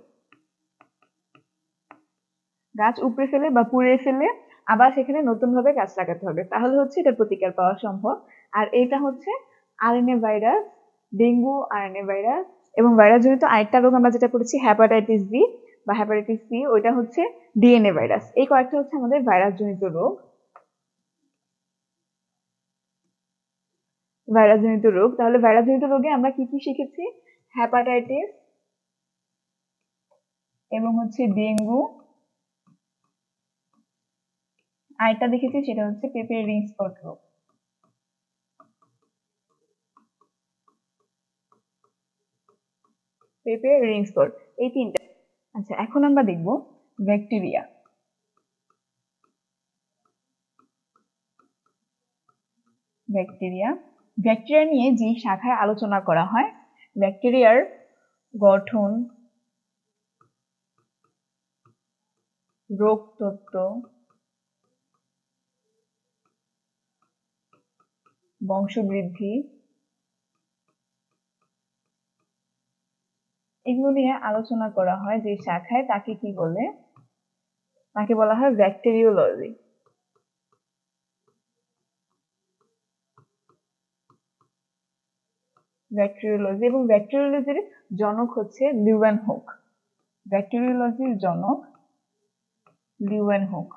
গাছ উপড়ে ফেলে বা পুড়িয়ে ফেলে আবার সেখানে নতুন ভাবে গাছ লাগাতে হবে, তাহলে হচ্ছে এটা প্রতিকার পাওয়া সম্ভব। আর এটা হচ্ছে RNA virus, dengue RNA virus এবং ভাইরাস জনিত আরেকটা রোগ আমরা যেটা পড়েছি হেপাটাইটিস বি বা হেপাটাইটিস সি, ওইটা হচ্ছে ডিএনএ ভাইরাস। এই কয়েকটা হচ্ছে আমাদের ভাইরাস জনিত রোগ। ভাইরাস জনিত রোগ, তাহলে ভাইরাস জনিত রোগে আমরা কি কি শিখেছি? হেপাটাইটিস এবং হচ্ছে ডেঙ্গু, আরেকটা দেখেছি সেটা হচ্ছে পেঁপে রিং স্পট রোগ। পেঁপে রিং স্পট, এই তিনটা। আচ্ছা, এখন আমরা দেখব ব্যাকটেরিয়া। ব্যাকটেরিয়া, ব্যাকটেরিয়া নিয়ে যে শাখায় আলোচনা করা হয়, ব্যাকটেরিয়ার গঠন, রোগ তত্ত্ব, বংশবৃদ্ধি, এগুলো নিয়ে আলোচনা করা হয় যে শাখায়, তাকে কি বলে? তাকে বলা হয় ব্যাকটেরিওলজি। ব্যাকটেরিওলজি, এবং ব্যাকটেরিওলজির জনক হচ্ছে লিউয়েনহুক। ব্যাকটেরিওলজির জনক লিউয়েনহুক।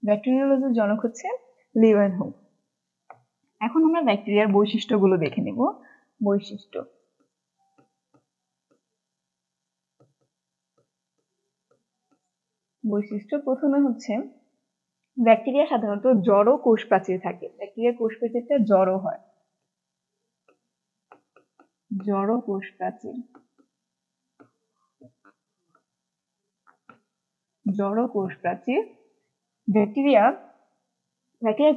ব্যাকটেরিওলজির জনক হচ্ছে লিউয়েনহুক। এখন আমরা ব্যাকটেরিয়ার বৈশিষ্ট্যগুলো দেখে নেব। বৈশিষ্ট্য, বৈশিষ্ট্য প্রথমে হচ্ছে ব্যাকটেরিয়া সাধারণত জড় কোষ প্রাচীর থাকে। ব্যাকটেরিয়ার কোষ প্রাচীরটা জড় হয়, জড় কোষ প্রাচীর, জড় কোষ প্রাচীর। ব্যাকটেরিয়ার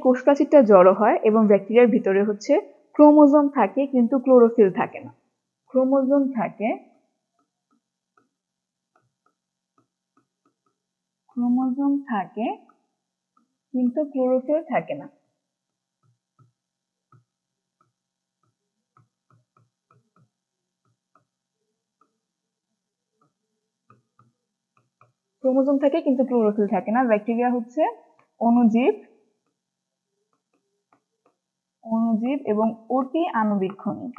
কোষ প্রাচীরটা জড় হয় এবং ব্যাকটেরিয়ার ভিতরে হচ্ছে ক্রোমোজোম থাকে কিন্তু ক্লোরোফিল থাকে না। ক্রোমোজোম থাকে, ক্রোমোজোম থাকে কিন্তু ক্লোরোফিল থাকে না। ক্রোমোজোম থাকে কিন্তু ক্লোরোফিল থাকে না। ব্যাকটেরিয়া হচ্ছে অণুজীব, অণুজীব এবং অতি আণুবীক্ষণিক।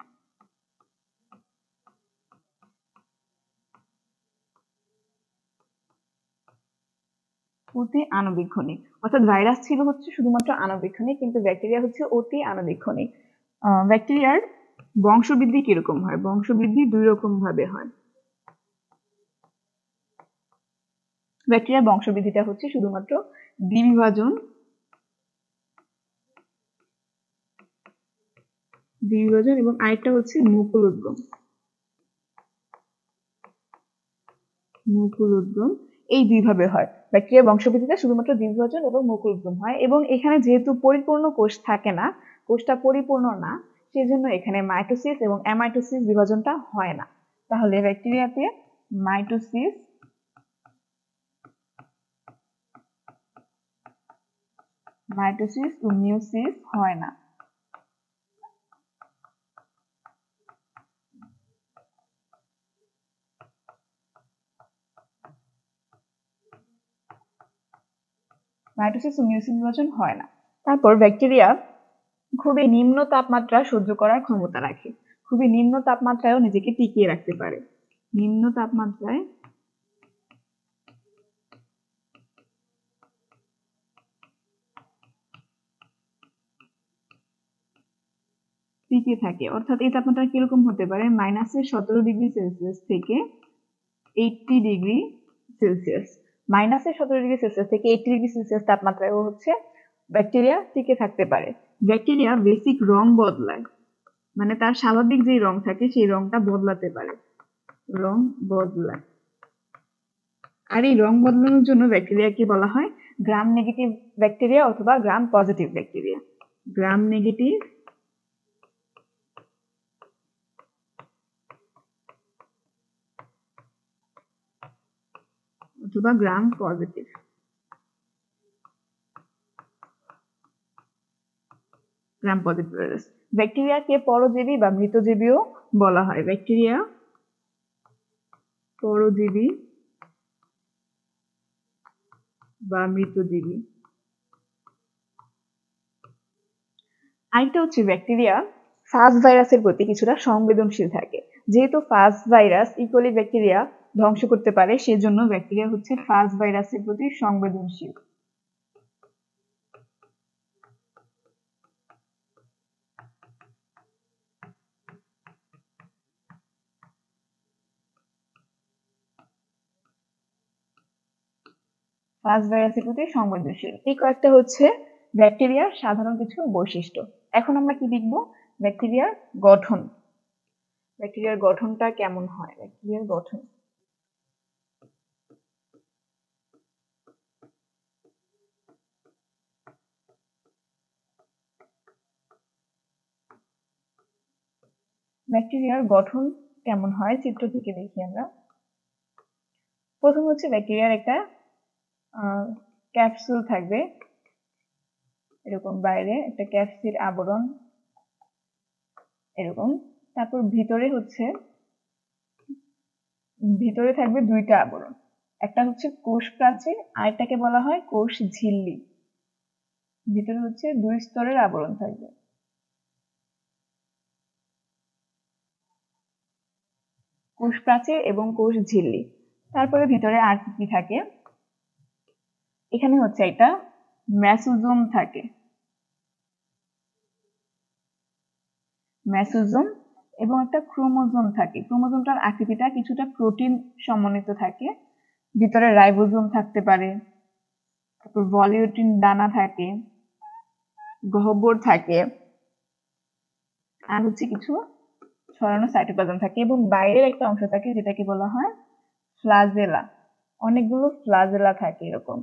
অতি আণুবীক্ষণিক, অর্থাৎ ভাইরাস ছিল হচ্ছে শুধুমাত্র আণুবীক্ষণিক, কিন্তু ব্যাকটেরিয়া হচ্ছে অতি আণুবীক্ষণিক। ব্যাকটেরিয়ার বংশবৃদ্ধি কিরকম হয়? বংশবৃদ্ধি দুই রকম ভাবে হয়। ব্যাকটেরিয়ার বংশবৃদ্ধিটা হচ্ছে শুধুমাত্র দ্বিবিভাজন, দ্বিবিভাজন এবং আরেকটা হচ্ছে মুকুল উদ্গম। মুকুল উদ্গম, এই দুইভাবে হয়। ব্যাকটেরিয়ার বংশবৃদ্ধিটা শুধুমাত্র দ্বিবিভাজন এবং মুকুল উদ্গম হয়, এবং এখানে যেহেতু পরিপূর্ণ কোষ থাকে না, কোষটা পরিপূর্ণ না, সেজন্য এখানে মাইটোসিস এবং অ্যামাইটোসিস বিভাজনটা হয় না। তাহলে ব্যাকটেরিয়াতে মাইটোসিস, মাইটোসিস ও মিয়োসিস হয় না। মাইটোসিস ও মিয়োসিস বিভাজন হয় না। তারপর ব্যাকটেরিয়া খুবই নিম্ন তাপমাত্রা সহ্য করার ক্ষমতা রাখে, খুবই নিম্ন তাপমাত্রায়ও নিজেকে টিকিয়ে রাখতে পারে। নিম্ন তাপমাত্রায় টিকে থাকে, অর্থাৎ এই তাপমাত্রা কিরকম হতে পারে, -17 ডিগ্রি সেলসিয়াস থেকে 80 ডিগ্রি সেলসিয়াস। -17 ডিগ্রি সেলসিয়াস থেকে 80 ডিগ্রি সেলসিয়াস তাপমাত্রায় হচ্ছে ব্যাকটেরিয়া টিকে থাকতে পারে। ব্যাকটেরিয়া বেসিক রং বদলায়, মানে তার স্বাভাবিক যে রং থাকে সেই রংটা বদলাতে পারে, রং বদলায়। আর এই রং বদলানোর জন্য ব্যাকটেরিয়াকে বলা হয় গ্রাম নেগেটিভ ব্যাকটেরিয়া অথবা gram positive bacteria. Gram negative অথবা gram positive. Gram positive virus. ব্যাকটেরিয়াকে পরজীবী বা মৃতজীবীও বলা হয়। ব্যাকটেরিয়া পরজীবী বা মৃতজীবী। আরেকটা হচ্ছে ব্যাকটেরিয়া ফাজ ভাইরাসের প্রতি কিছুটা সংবেদনশীল থাকে। যেহেতু ফাজ ভাইরাস ইকোলি ব্যাকটেরিয়া ধ্বংস করতে পারে, সেজন্য ব্যাকটেরিয়া হচ্ছে ফাজ ভাইরাসের প্রতি সংবেদনশীল। ফাজ ভাইরাসের প্রতি সংবেদনশীল। এই কয়েকটা হচ্ছে ব্যাকটেরিয়ার সাধারণ কিছু বৈশিষ্ট্য। এখন আমরা কি দেখব, ব্যাকটেরিয়ার গঠন। ব্যাকটেরিয়ার গঠনটা কেমন হয়, ব্যাকটেরিয়ার গঠন। ব্যাকটেরিয়ার গঠন কেমন হয় চিত্র থেকে দেখি আমরা। প্রথম হচ্ছে ব্যাকটেরিয়ার একটা ক্যাপসুল থাকবে, এরকম বাইরে একটা ক্যাপসিড আবরণ এরকম। তারপর ভিতরে থাকবে দুইটা আবরণ, একটা হচ্ছে কোষ প্রাচীর আর একটাকে বলা হয় কোষ ঝিল্লি। ভিতরে হচ্ছে 2 স্তরের আবরণ থাকবে। কোষ প্রাচীর এবং কোষ ঝিল্লি। তারপরে ভিতরে আর কি থাকে, এখানে হচ্ছে একটা মেসোজোম থাকে, মেসোজোম এবং একটা ক্রোমোজোম থাকে। ক্রোমোজোমটার আকৃতিটা কিছুটা প্রোটিন সমন্বিত থাকে। ভিতরে রাইবোজোম থাকতে পারে, তারপর ভলিউটিন দানা থাকে, গহ্বর থাকে, আর হচ্ছে কিছু ছড়ানো সাইটোপ্লাজম থাকে এবং বাইরের একটা অংশ থাকে যেটাকে বলা হয় ফ্লাজেলা। অনেকগুলো ফ্লাজেলা থাকে এরকম।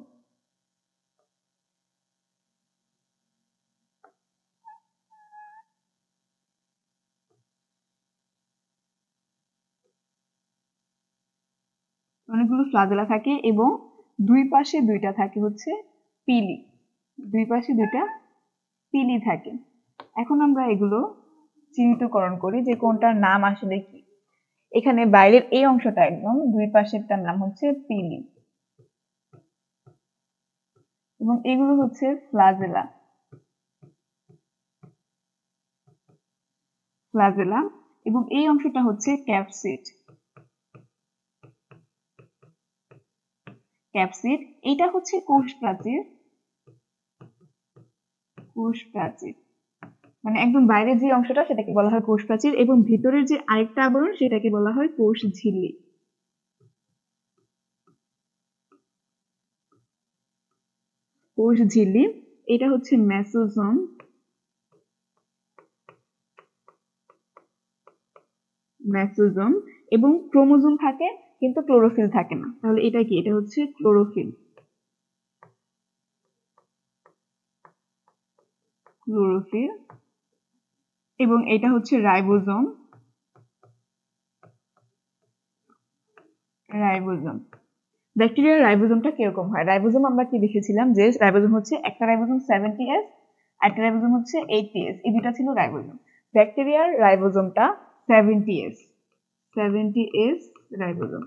অনেকগুলো ফ্লাজেলা থাকে এবং দুই পাশে দুইটা থাকে হচ্ছে পিলি। দুই পাশে দুইটা পিলি থাকে। এখন আমরা এগুলো চিহ্নিতকরণ করি যে কোনটার নাম আসলে কি। এখানে বাইরের এই অংশটা একদম দুই পাশেরটার নাম হচ্ছে পিলি এবং এগুলো হচ্ছে ফ্লাজেলা। ফ্লাজেলা এবং এই অংশটা হচ্ছে ক্যাপসিড। ক্যাপসিড এটা হচ্ছে কোষ প্রাচীর। কোষ প্রাচীর মানে একদম বাইরের যে অংশটা সেটাকে বলা হয় কোষ প্রাচীর এবং ভিতরের যে আরেকটা আবরণ সেটাকে বলা হয় কোষ ঝিল্লি। কোষ ঝিল্লি এটা হচ্ছে মেসোজোম। মেসোজোম এবং ক্রোমোজোম থাকে কিন্তু ক্লোরোফিল থাকে না। তাহলে এটা কি, এটা হচ্ছে ক্লোরোফিল। ক্লোরোফিল এবং এটা হচ্ছে রাইবোজোম। রাইবোজোম। ব্যাকটেরিয়ার রাইবোজোমটা কিরকম হয়, রাইবোজোম আমরা কি দেখেছিলাম যে রাইবোজোম হচ্ছে একটা রাইবোজোম 70S আর একটা রাইবোজোম হচ্ছে 80S, এই দুটো ছিল রাইবোজোম। ব্যাকটেরিয়ার রাইবোজোমটা 70S। 70S ribosome.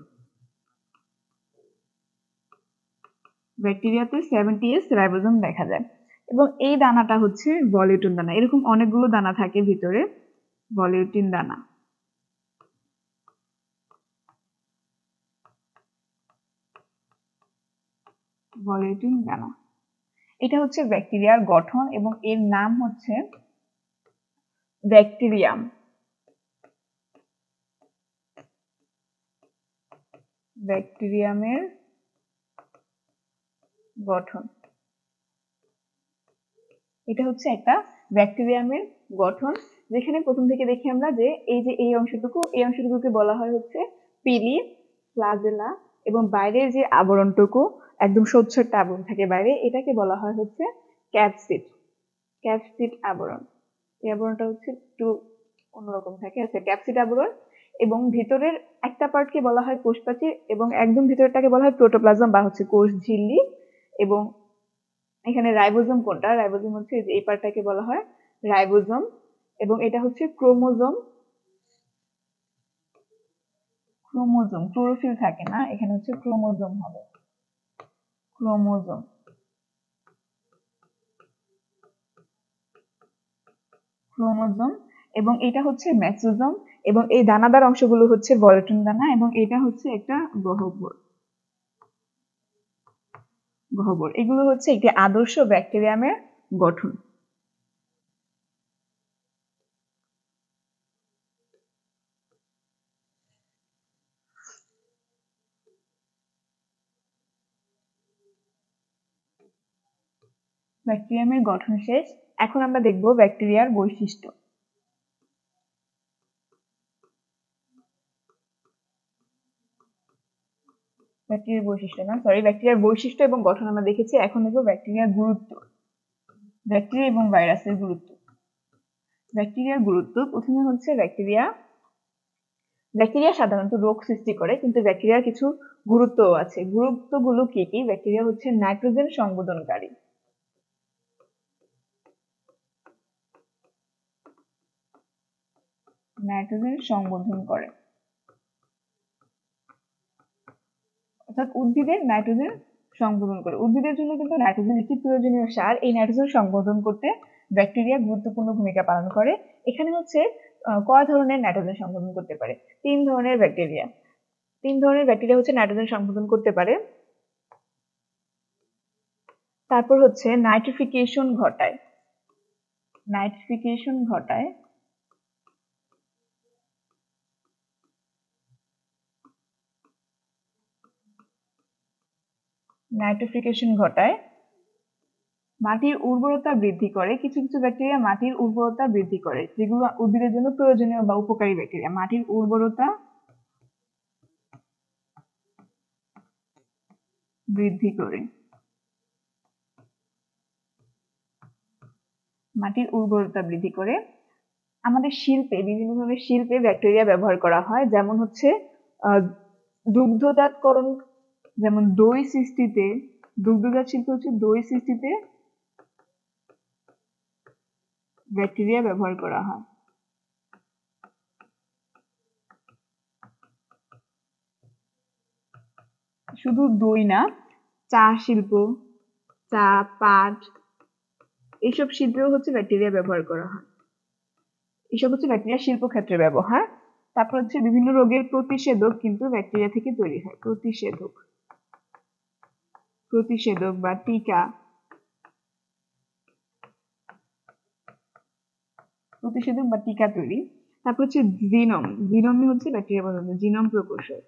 ব্যাকটেরিয়াতে 70S ribosome দেখা যায় এবং এই দানাটা হচ্ছে ভলিউটিন দানা। এরকম অনেকগুলো দানা থাকে ভিতরে, ভলিউটিন দানা। ভলিউটিন দানা এটা হচ্ছে ব্যাকটেরিয়ার গঠন এবং এর নাম হচ্ছে ব্যাকটেরিয়াম, ব্যাকটেরিয়ামের গঠন। এটা হচ্ছে একটা ব্যাকটেরিয়ামের গঠন, যেখানে প্রথম থেকে দেখি আমরা যে এই অংশটুকুকে বলা হয় হচ্ছে পিলি, ফ্লাজেলা, এবং বাইরের যে আবরণটুকু একদম স্বচ্ছ একটা আবরণ থাকে বাইরে, এটাকে বলা হয় হচ্ছে ক্যাপসিড, ক্যাপসিড আবরণ। এই আবরণটা হচ্ছে একটু অন্যরকম থাকে, আচ্ছা ক্যাপসিড আবরণ। এবং ভিতরের একটা পার্টকে বলা হয় কোষপ্রাচীর, এবং একদম ভিতরটাকে বলা হয় প্রোটোপ্লাজম বা হচ্ছে কোষ ঝিল্লি। এবং এখানে রাইবোজোম কোনটা, রাইবোজোম হচ্ছে এই পার্টটাকে বলা হয় রাইবোজোম। এবং এটা হচ্ছে ক্রোমোজোম, ক্রোমোজোম ক্লোরোফিল থাকে না, এখানে হচ্ছে ক্রোমোজোম হবে, ক্রোমোজোম, ক্রোমোজোম। এবং এটা হচ্ছে মেসোজোম, এবং এই দানাদার অংশগুলো হচ্ছে বলটন দানা, এবং এটা হচ্ছে একটা গহ্বর, গহ্বর। এগুলো হচ্ছে একটি আদর্শ ব্যাকটেরিয়ামের গঠন। ব্যাকটেরিয়ামের গঠন শেষ, এখন আমরা দেখব ব্যাকটেরিয়ার বৈশিষ্ট্য। ব্যাকটেরিয়ার বৈশিষ্ট্য এবং গঠন আমরা দেখেছি, এখন দেখব ব্যাকটেরিয়ার গুরুত্ব, ব্যাকটেরিয়া এবং ভাইরাসের গুরুত্ব। ব্যাকটেরিয়ার গুরুত্ব প্রথমে হচ্ছে ব্যাকটেরিয়া সাধারণত রোগ সৃষ্টি করে, কিন্তু ব্যাকটেরিয়ার কিছু গুরুত্বও আছে। গুরুত্বগুলো কি কি? ব্যাকটেরিয়া হচ্ছে নাইট্রোজেন সংবোধনকারী, নাইট্রোজেন সংবোধন করে, অর্থাৎ উদ্ভিদের নাইট্রোজেন সংবোধন করে। উদ্ভিদের জন্য কিন্তু নাইট্রোজেন একটি প্রয়োজনীয় সার। এই নাইট্রোজেন সংবোধন করতে ব্যাকটেরিয়া গুরুত্বপূর্ণ ভূমিকা পালন করে। এখানে হচ্ছে কয় ধরনের নাইট্রোজেন সংবোধন করতে পারে? তিন ধরনের ব্যাকটেরিয়া হচ্ছে নাইট্রোজেন সংবোধন করতে পারে। তারপর হচ্ছে নাইট্রিফিকেশন ঘটায়, নাইট্রিফিকেশন ঘটায়, নাইট্রিফিকেশন ঘটায়, মাটির উর্বরতা বৃদ্ধি করে। কিছু কিছু ব্যাকটেরিয়া মাটির উর্বরতা বৃদ্ধি করে, যেগুলো উদ্ভিদের জন্য প্রয়োজনীয় বা উপকারী ব্যাকটেরিয়া। মাটির উর্বরতা বৃদ্ধি করে, মাটির উর্বরতা বৃদ্ধি করে। আমাদের শিল্পে, বিভিন্ন ধরনের শিল্পে ব্যাকটেরিয়া ব্যবহার করা হয়, যেমন হচ্ছে দুগ্ধজাতকরণ, যেমন দই সৃষ্টিতে, দুগ্ধজাত শিল্প হচ্ছে দই সৃষ্টিতে ব্যাকটেরিয়া ব্যবহার করা হয়। শুধু দই না, চা শিল্প, চা, পাট, এইসব শিল্পেও হচ্ছে ব্যাকটেরিয়া ব্যবহার করা হয়। এসব হচ্ছে ব্যাকটেরিয়া শিল্প ক্ষেত্রে ব্যবহার। তারপর হচ্ছে বিভিন্ন রোগের প্রতিষেধক কিন্তু ব্যাকটেরিয়া থেকে তৈরি হয়। প্রতিষেধক বা টিকা, তৈরি। তারপর হচ্ছে জিনোমে হচ্ছে ব্যাকটেরিয়া পদার্থ, জিনোম প্রকৌশল।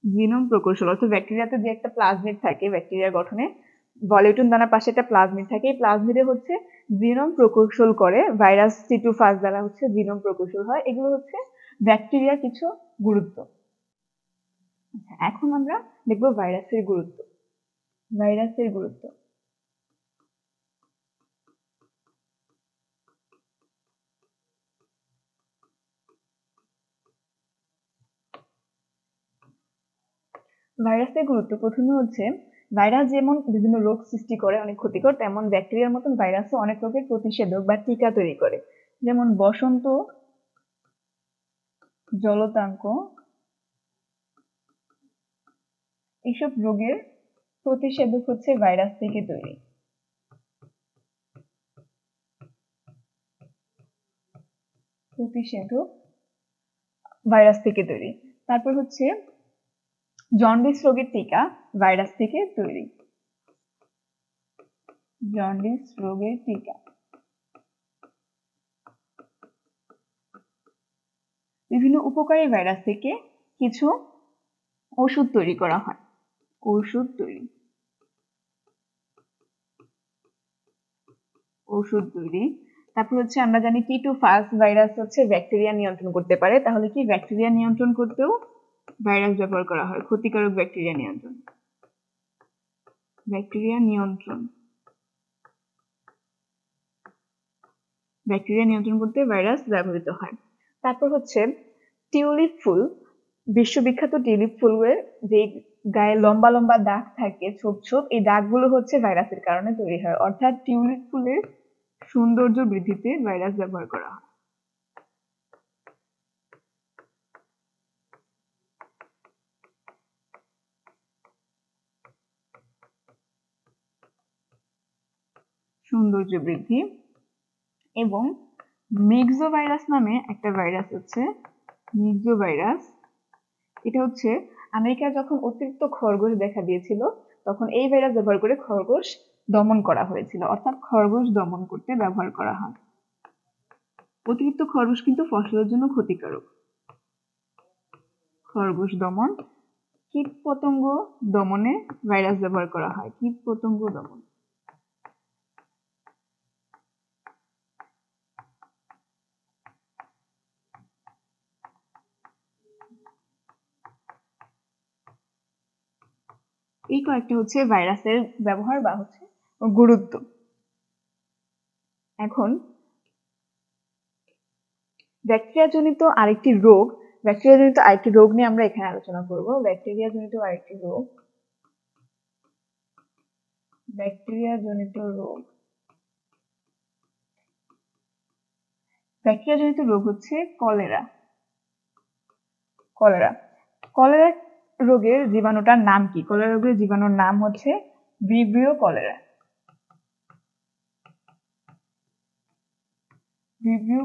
জিনোম প্রকৌশল অর্থাৎ ব্যাকটেরিয়াতে যে একটা প্লাজমিড থাকে ব্যাকটেরিয়া গঠনে, বলেটন দানার পাশে একটা প্লাজমিড থাকে, এই প্লাজমিডে হচ্ছে জিনোম প্রকৌশল করে। ভাইরাস সিটোফাজ দ্বারা হচ্ছে জিনোম প্রকৌশল হয়। এগুলো হচ্ছে ব্যাকটেরিয়ার কিছু গুরুত্ব। এখন আমরা দেখব ভাইরাসের গুরুত্ব। ভাইরাসের গুরুত্ব, ভাইরাসের গুরুত্ব প্রথমে হচ্ছে ভাইরাস যেমন বিভিন্ন রোগ সৃষ্টি করে, অনেক ক্ষতিকর, তেমন ব্যাকটেরিয়ার মতন ভাইরাসও অনেক রোগের প্রতিষেধক বা টিকা তৈরি করে। যেমন বসন্ত, জলতাঙ্ক, এইসব রোগের প্রতিষেধক হচ্ছে ভাইরাস থেকে তৈরি। প্রতিষেধক ভাইরাস থেকে তৈরি। তারপর হচ্ছে জন্ডিস রোগের টিকা ভাইরাস থেকে তৈরি। জন্ডিস রোগের টিকা। বিভিন্ন উপকারী ভাইরাস থেকে কিছু ওষুধ তৈরি করা হয়। ওষুধ তৈরি। তারপর হচ্ছে আমরা জানি T2 ভাইরাস হচ্ছে ব্যাকটেরিয়া নিয়ন্ত্রণ করতে পারে, তাহলে কি ব্যাকটেরিয়া নিয়ন্ত্রণ করতেও ভাইরাস ব্যবহার করা হয়। ক্ষতিকারক ব্যাকটেরিয়া নিয়ন্ত্রণ করতে ভাইরাস ব্যবহৃত হয়। তারপর হচ্ছে টিউলিপ ফুল, বিশ্ববিখ্যাত টিউলিপ ফুলের যে গায়ে লম্বা লম্বা দাগ থাকে, ছোপ ছোপ, এই দাগগুলো হচ্ছে ভাইরাসের কারণে তৈরি হয়। অর্থাৎ টিউলিপ ফুলের সৌন্দর্য বৃদ্ধিতে ভাইরাস ব্যবহার করা হয়। সৌন্দর্য বৃদ্ধি। এবং মিক্সো ভাইরাস নামে একটা ভাইরাস হচ্ছে মিক্সো ভাইরাস। এটা হচ্ছে আমেরিকায় যখন অতিরিক্ত খরগোশ দেখা দিয়েছিল, তখন এই ভাইরাস ব্যবহার করে খরগোশ দমন করা হয়েছিল। অর্থাৎ খরগোশ দমন করতে ব্যবহার করা হয়। অতিরিক্ত খরগোশ কিন্তু ফসলের জন্য ক্ষতিকারক। খরগোশ দমন। কীটপতঙ্গ দমনে ভাইরাস ব্যবহার করা হয়। কীটপতঙ্গ দমন। এই কয়েকটা হচ্ছে ভাইরাসের ব্যবহার বা হচ্ছে গুরুত্ব। এখন ব্যাকটেরিয়াজনিত আরেকটি রোগ নিয়ে আমরা এখানে আলোচনা করব। ব্যাকটেরিয়াজনিত রোগ হচ্ছে কলেরা। কলেরা রোগের জীবাণুটার নাম কি? কলেরা রোগের জীবাণুর নাম হচ্ছে ভিব্রিও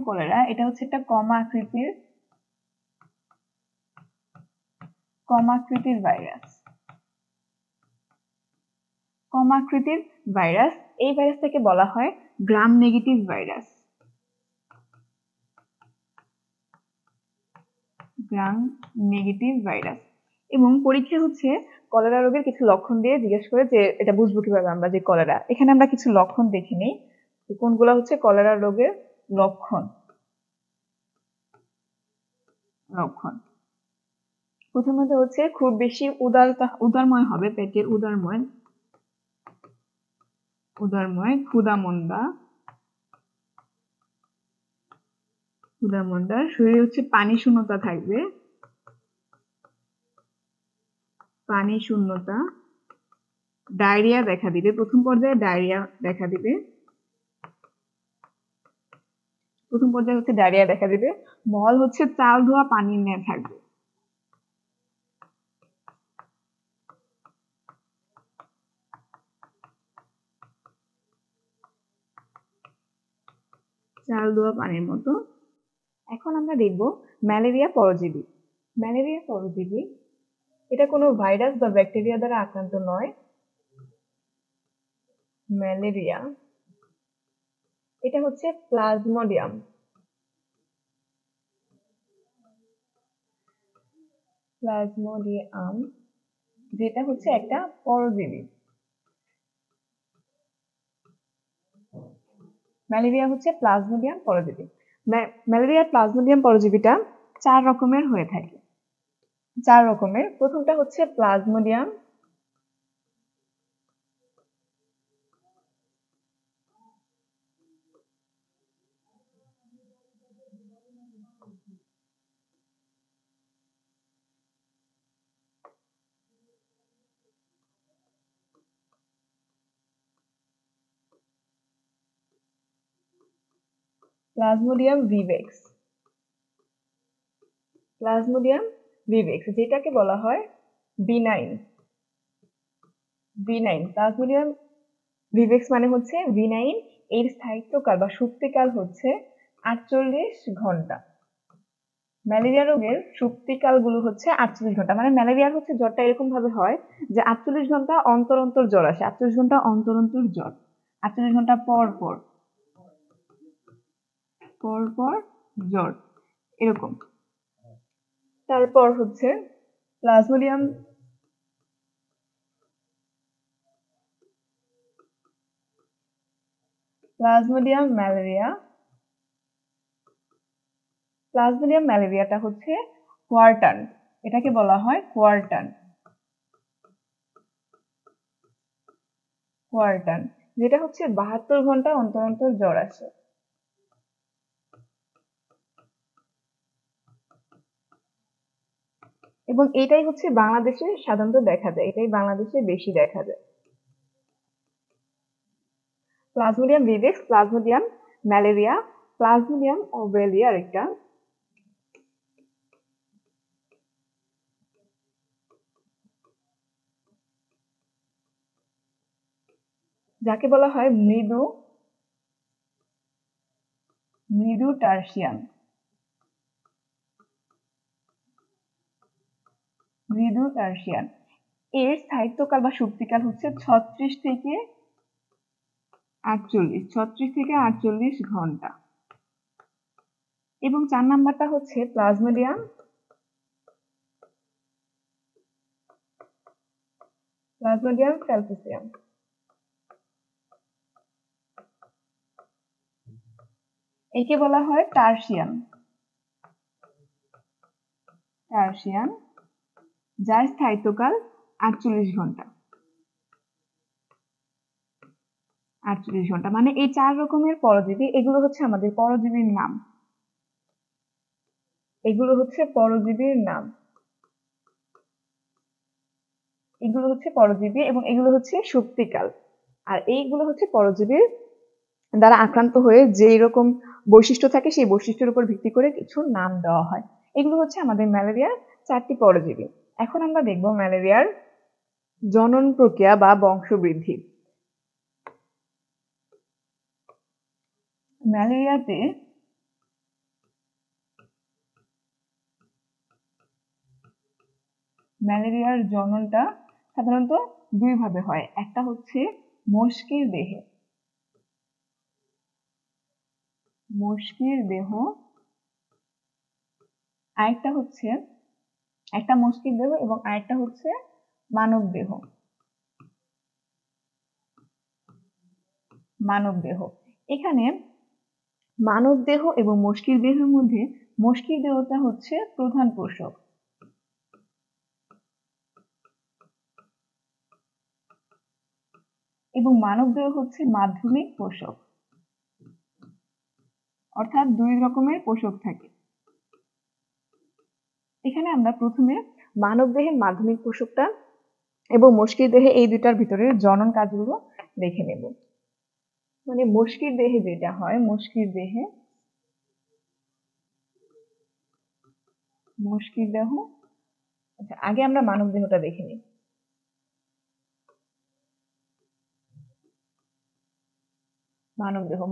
কলেরা। এটা হচ্ছে একটা কমা আকৃতির ভাইরাস। এই ভাইরাসটাকে বলা হয় গ্রাম নেগেটিভ ভাইরাস। এবং পরীক্ষা হচ্ছে কলেরা রোগের কিছু লক্ষণ দিয়ে জিজ্ঞেস করে যে এটা বুঝবো কিভাবে আমরা যে কলেরা। এখানে আমরা কিছু লক্ষণ দেখে নিই, কোনগুলো হচ্ছে কলেরা রোগের লক্ষণ। প্রথমত হচ্ছে খুব বেশি উদারময় হবে, পেটের উদারময়, ক্ষুধা মন্দা, শরীরে হচ্ছে পানি শূন্যতা থাকবে, ডায়রিয়া দেখা দিবে। প্রথম পর্যায়ে ডায়রিয়া দেখা দিবে। মল হচ্ছে চাল ধোয়া পানির ন্যায় থাকবে। চাল ধোয়া পানির মতো। এখন আমরা দেখব ম্যালেরিয়া পরজীবী। এটা কোনো ভাইরাস বা ব্যাকটেরিয়া দ্বারা আক্রান্ত নয়। ম্যালেরিয়া, এটা হচ্ছে প্লাজমোডিয়াম। যেটা হচ্ছে একটা পরজীবী। ম্যালেরিয়া হচ্ছে প্লাজমোডিয়াম পরজীবী। ম্যালেরিয়ার প্লাজমোডিয়াম পরজীবীটা 4 রকমের হয়ে থাকে। প্রথমটা হচ্ছে প্লাজমোডিয়াম ভিভেক্স, যেটাকে বলা হয় বিনাইন। প্লাজমোডিয়াম ভিভেক্স মানে হচ্ছে বিনাইন। এর স্থায়িত্বকাল বা সুপ্তিকাল হচ্ছে 48 ঘন্টা। ম্যালেরিয়া রোগের সুপ্তিকাল গুলো হচ্ছে 48 ঘন্টা। মানে ম্যালেরিয়ার হচ্ছে জ্বরটা এরকম ভাবে হয় যে 48 ঘন্টা অন্তর অন্তর জ্বর আসে, 48 ঘন্টা অন্তর অন্তর জ্বর। 48 ঘন্টা পর পর পর পর জ্বর, এরকম। তারপর হচ্ছে প্লাজমোডিয়াম ম্যালেরিয়া। প্লাজমোডিয়াম ম্যালেরিয়াটা হচ্ছে কোয়ার্টান, এটাকে বলা হয় কোয়ার্টান, যেটা হচ্ছে 72 ঘন্টা অন্তর অন্তর জ্বর আসে। এবং এটাই হচ্ছে বাংলাদেশে সাধারণত দেখা যায়, এটাই বাংলাদেশে বেশি দেখা যায়। প্লাজমোডিয়াম ভিভেক্স, প্লাজমোডিয়াম ম্যালেরিয়া, প্লাজমোডিয়াম ওভেলিয়া আরেকটা, যাকে বলা হয় মৃদু টার্সিয়ান। এর স্থায়িত্বকাল বা সুপ্তিকাল হচ্ছে 36 থেকে 48 ঘন্টা। এবং 4 নাম্বারটা হচ্ছে প্লাজমোডিয়াম ফ্যালসিসিয়াম। একে বলা হয় টার্সিয়ান, যার স্থায়িত্বকাল 48 ঘন্টা। 48 ঘন্টা মানে এই 4 রকমের পরজীবী, এগুলো হচ্ছে আমাদের পরজীবীর নাম, এগুলো হচ্ছে পরজীবী এবং এগুলো হচ্ছে সুপ্তিকাল। আর এইগুলো হচ্ছে পরজীবীর দ্বারা আক্রান্ত হয়ে যেই রকম বৈশিষ্ট্য থাকে সেই বৈশিষ্ট্যের উপর ভিত্তি করে কিছু নাম দেওয়া হয়। এগুলো হচ্ছে আমাদের ম্যালেরিয়ার 4টি পরজীবী। এখন আমরা দেখব ম্যালেরিয়ার জনন প্রক্রিয়া বা বংশবৃদ্ধি। ম্যালেরিয়ার জননটা সাধারণত 2 ভাবে হয়, একটা হচ্ছে মস্কির দেহ, আরেকটা হচ্ছে একটা মস্কির দেহ এবং আরেকটা হচ্ছে মানব দেহ। এখানে মানব দেহ এবং মস্কির দেহের মধ্যে মস্কির দেহটা হচ্ছে প্রধান পোষক এবং মানব দেহ হচ্ছে মাধ্যমিক পোষক, অর্থাৎ 2 রকমের পোষক থাকে। এখানে আমরা প্রথমে মানব দেহের মাধ্যমিক পোষকটা এবং মস্কির দেহে এই দুটার ভিতরে জনন কাজগুলো দেখে নেব। মানে মস্কির দেহে যেটা হয়, মস্কির দেহ, আচ্ছা আগে আমরা মানব দেহটা দেখে নিই।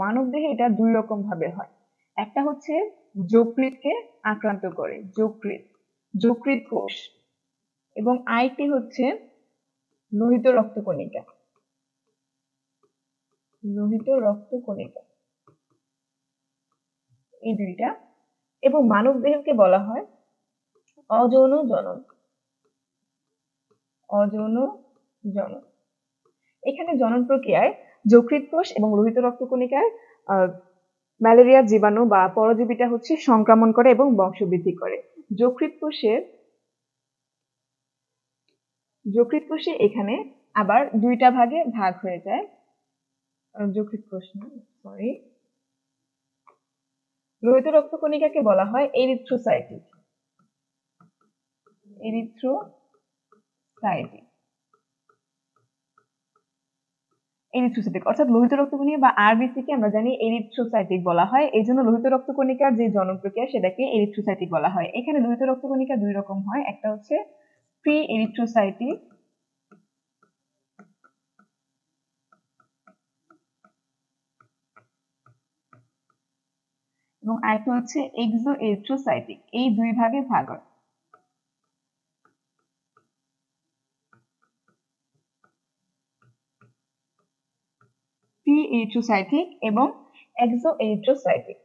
মানব দেহে এটা 2 রকম ভাবে হয়, একটা হচ্ছে যকৃতকে আক্রান্ত করে, যকৃত কোষ, এবং আরেকটি হচ্ছে লোহিত রক্তকণিকা, এই দুইটা। এবং মানব দেহকে বলা হয় অযৌন জনন। এখানে জনন প্রক্রিয়ায় যকৃত কোষ এবং লোহিত রক্তকণিকায় ম্যালেরিয়ার জীবাণু বা পরজীবীটা হচ্ছে সংক্রমণ করে এবং বংশবৃদ্ধি করে। যকৃত কোষে এখানে আবার 2টা ভাগে ভাগ হয়ে যায়। লোহিত রক্তকণিকাকে বলা হয় এরিথ্রোসাইটিক, অর্থাৎ লোহিত রক্তকণিকা বা আরবিসি কে আমরা জানি এরিথ্রোসাইটিক বলা হয়, এই জন্য লোহিত রক্তকণিকার যে জনন প্রক্রিয়া সেটাকে এরিথ্রোসাইটিক বলা হয়। এখানে লোহিত রক্তকণিকা 2 রকম হয়, একটা হচ্ছে প্রি এরিথ্রোসাইটিক এবং আরেকটা হচ্ছে এক্সো এরিথ্রোসাইটিক, এই 2 ভাগে ভাগ হয়। প্রি এইরিথ্রোসাইটিক এবং এক্সোএরিথ্রোসাইটিক।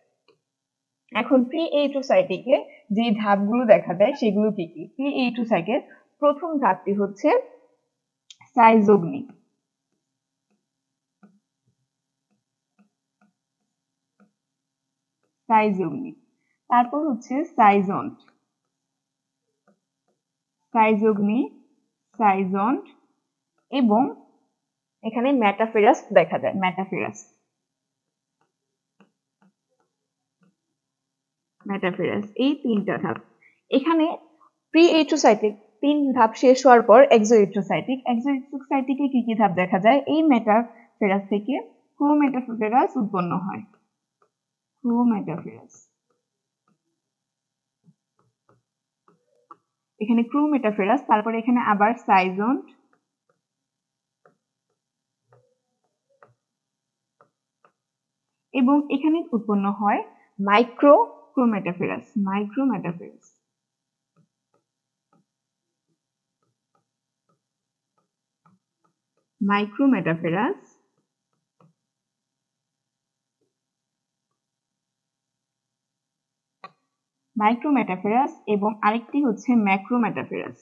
এখন প্রি এইরিথ্রোসাইটিকে যে ধাপগুলো দেখা যায় সেগুলো কি কি? প্রি এইরিথ্রোসাইটের প্রথম ধাপটি হচ্ছে সাইজোগনি। সাইজোগনি, তারপর হচ্ছে সাইজন্ট, সাইজোগনি, সাইজন্ট এবং এখানে মেটাফেরাস দেখা যায়, মেটাফেরাস, মেটাফেরাস, এই তিনটা ধাপ। এখানে প্রি এইরিথ্রোসাইটিক 3 ধাপ শেষ হওয়ার পর এক্সোএরিথ্রোসাইটিক। এক্সোএরিথ্রোসাইটিকে কি কি ধাপ দেখা যায়? এই মেটাফেরাস থেকে ক্রোমেটাফেরাস উৎপন্ন হয়, ক্রোমেটাফেরাস। এখানে ক্রোমেটাফেরাস, তারপরে এখানে আবার সাইজন্ট, এবং এখানে উৎপন্ন হয় মাইক্রোক্রোমেটাফেরাস, মাইক্রোমেটাফেরাস। মাইক্রোমেটাফেরাস, মাইক্রোমেটাফেরাস এবং আরেকটি হচ্ছে ম্যাক্রোমেটাফেরাস।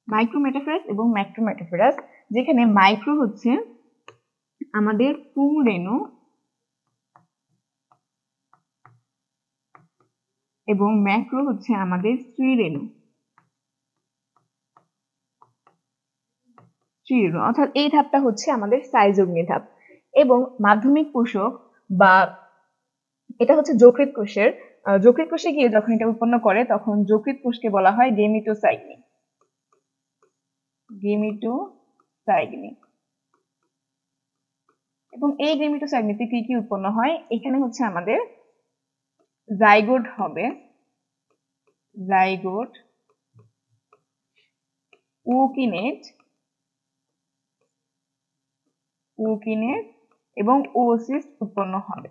মাইক্রোমেটাফেরাস এবং ম্যাক্রোমেটাফেরাস, যেখানে মাইক্রো হচ্ছে আমাদের পুংরেণু এবং ম্যাক্রো হচ্ছে আমাদের স্ত্রীরেণু, স্ত্রীরেণু। অর্থাৎ এই ধাপটা হচ্ছে আমাদের সাইজোগনি ধাপ। এবং মাধ্যমিক পোষক বা এটা হচ্ছে যকৃৎ কোষের, যকৃৎ কোষে গিয়ে যখন এটা উৎপন্ন করে তখন যকৃৎ কোষকে বলা হয় গেমিটোসাইগনি, গেমিটোসাইগনি। এবং এই গেমিটোসাইগনিতে কি কি উৎপন্ন হয়? এখানে হচ্ছে আমাদের জাইগোট হবে, জাইগোট, উকিনেট, উকিনেট এবং ওসিস উৎপন্ন হবে,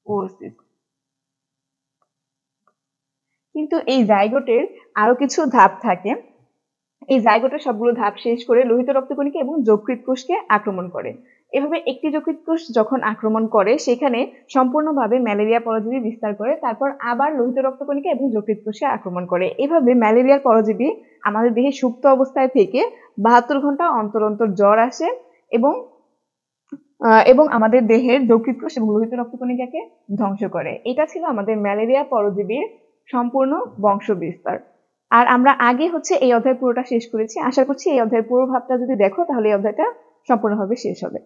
ওসিস। কিন্তু এই জাইগোটের আরো কিছু ধাপ থাকে। এই জাইগোটের সবগুলো ধাপ শেষ করে লোহিত রক্তকণিকা এবং যকৃৎ কোষকে আক্রমণ করে। এভাবে একটি যকৃৎ কোষ যখন আক্রমণ করে সেখানে সম্পূর্ণভাবে ম্যালেরিয়া পরজীবী বিস্তার করে, তারপর আবার লোহিত রক্তকণিকা এবং যকৃৎ কোষে আক্রমণ করে। এভাবে ম্যালেরিয়ার পরজীবী আমাদের দেহে সুপ্ত অবস্থায় থেকে 72 ঘন্টা অন্তর অন্তর জ্বর আসে এবং আমাদের দেহের যকৃৎ কোষ এবং লোহিত রক্তকণিকাকে ধ্বংস করে। এটা ছিল আমাদের ম্যালেরিয়া পরজীবীর সম্পূর্ণ বংশ বিস্তার। আর আমরা আগে হচ্ছে এই অধ্যায় পুরোটা শেষ করেছি। আশা করছি এই অধ্যায়ের পুরো ভাবটা যদি দেখো তাহলে এই অধ্যায়টা সম্পূর্ণভাবে শেষ হবে।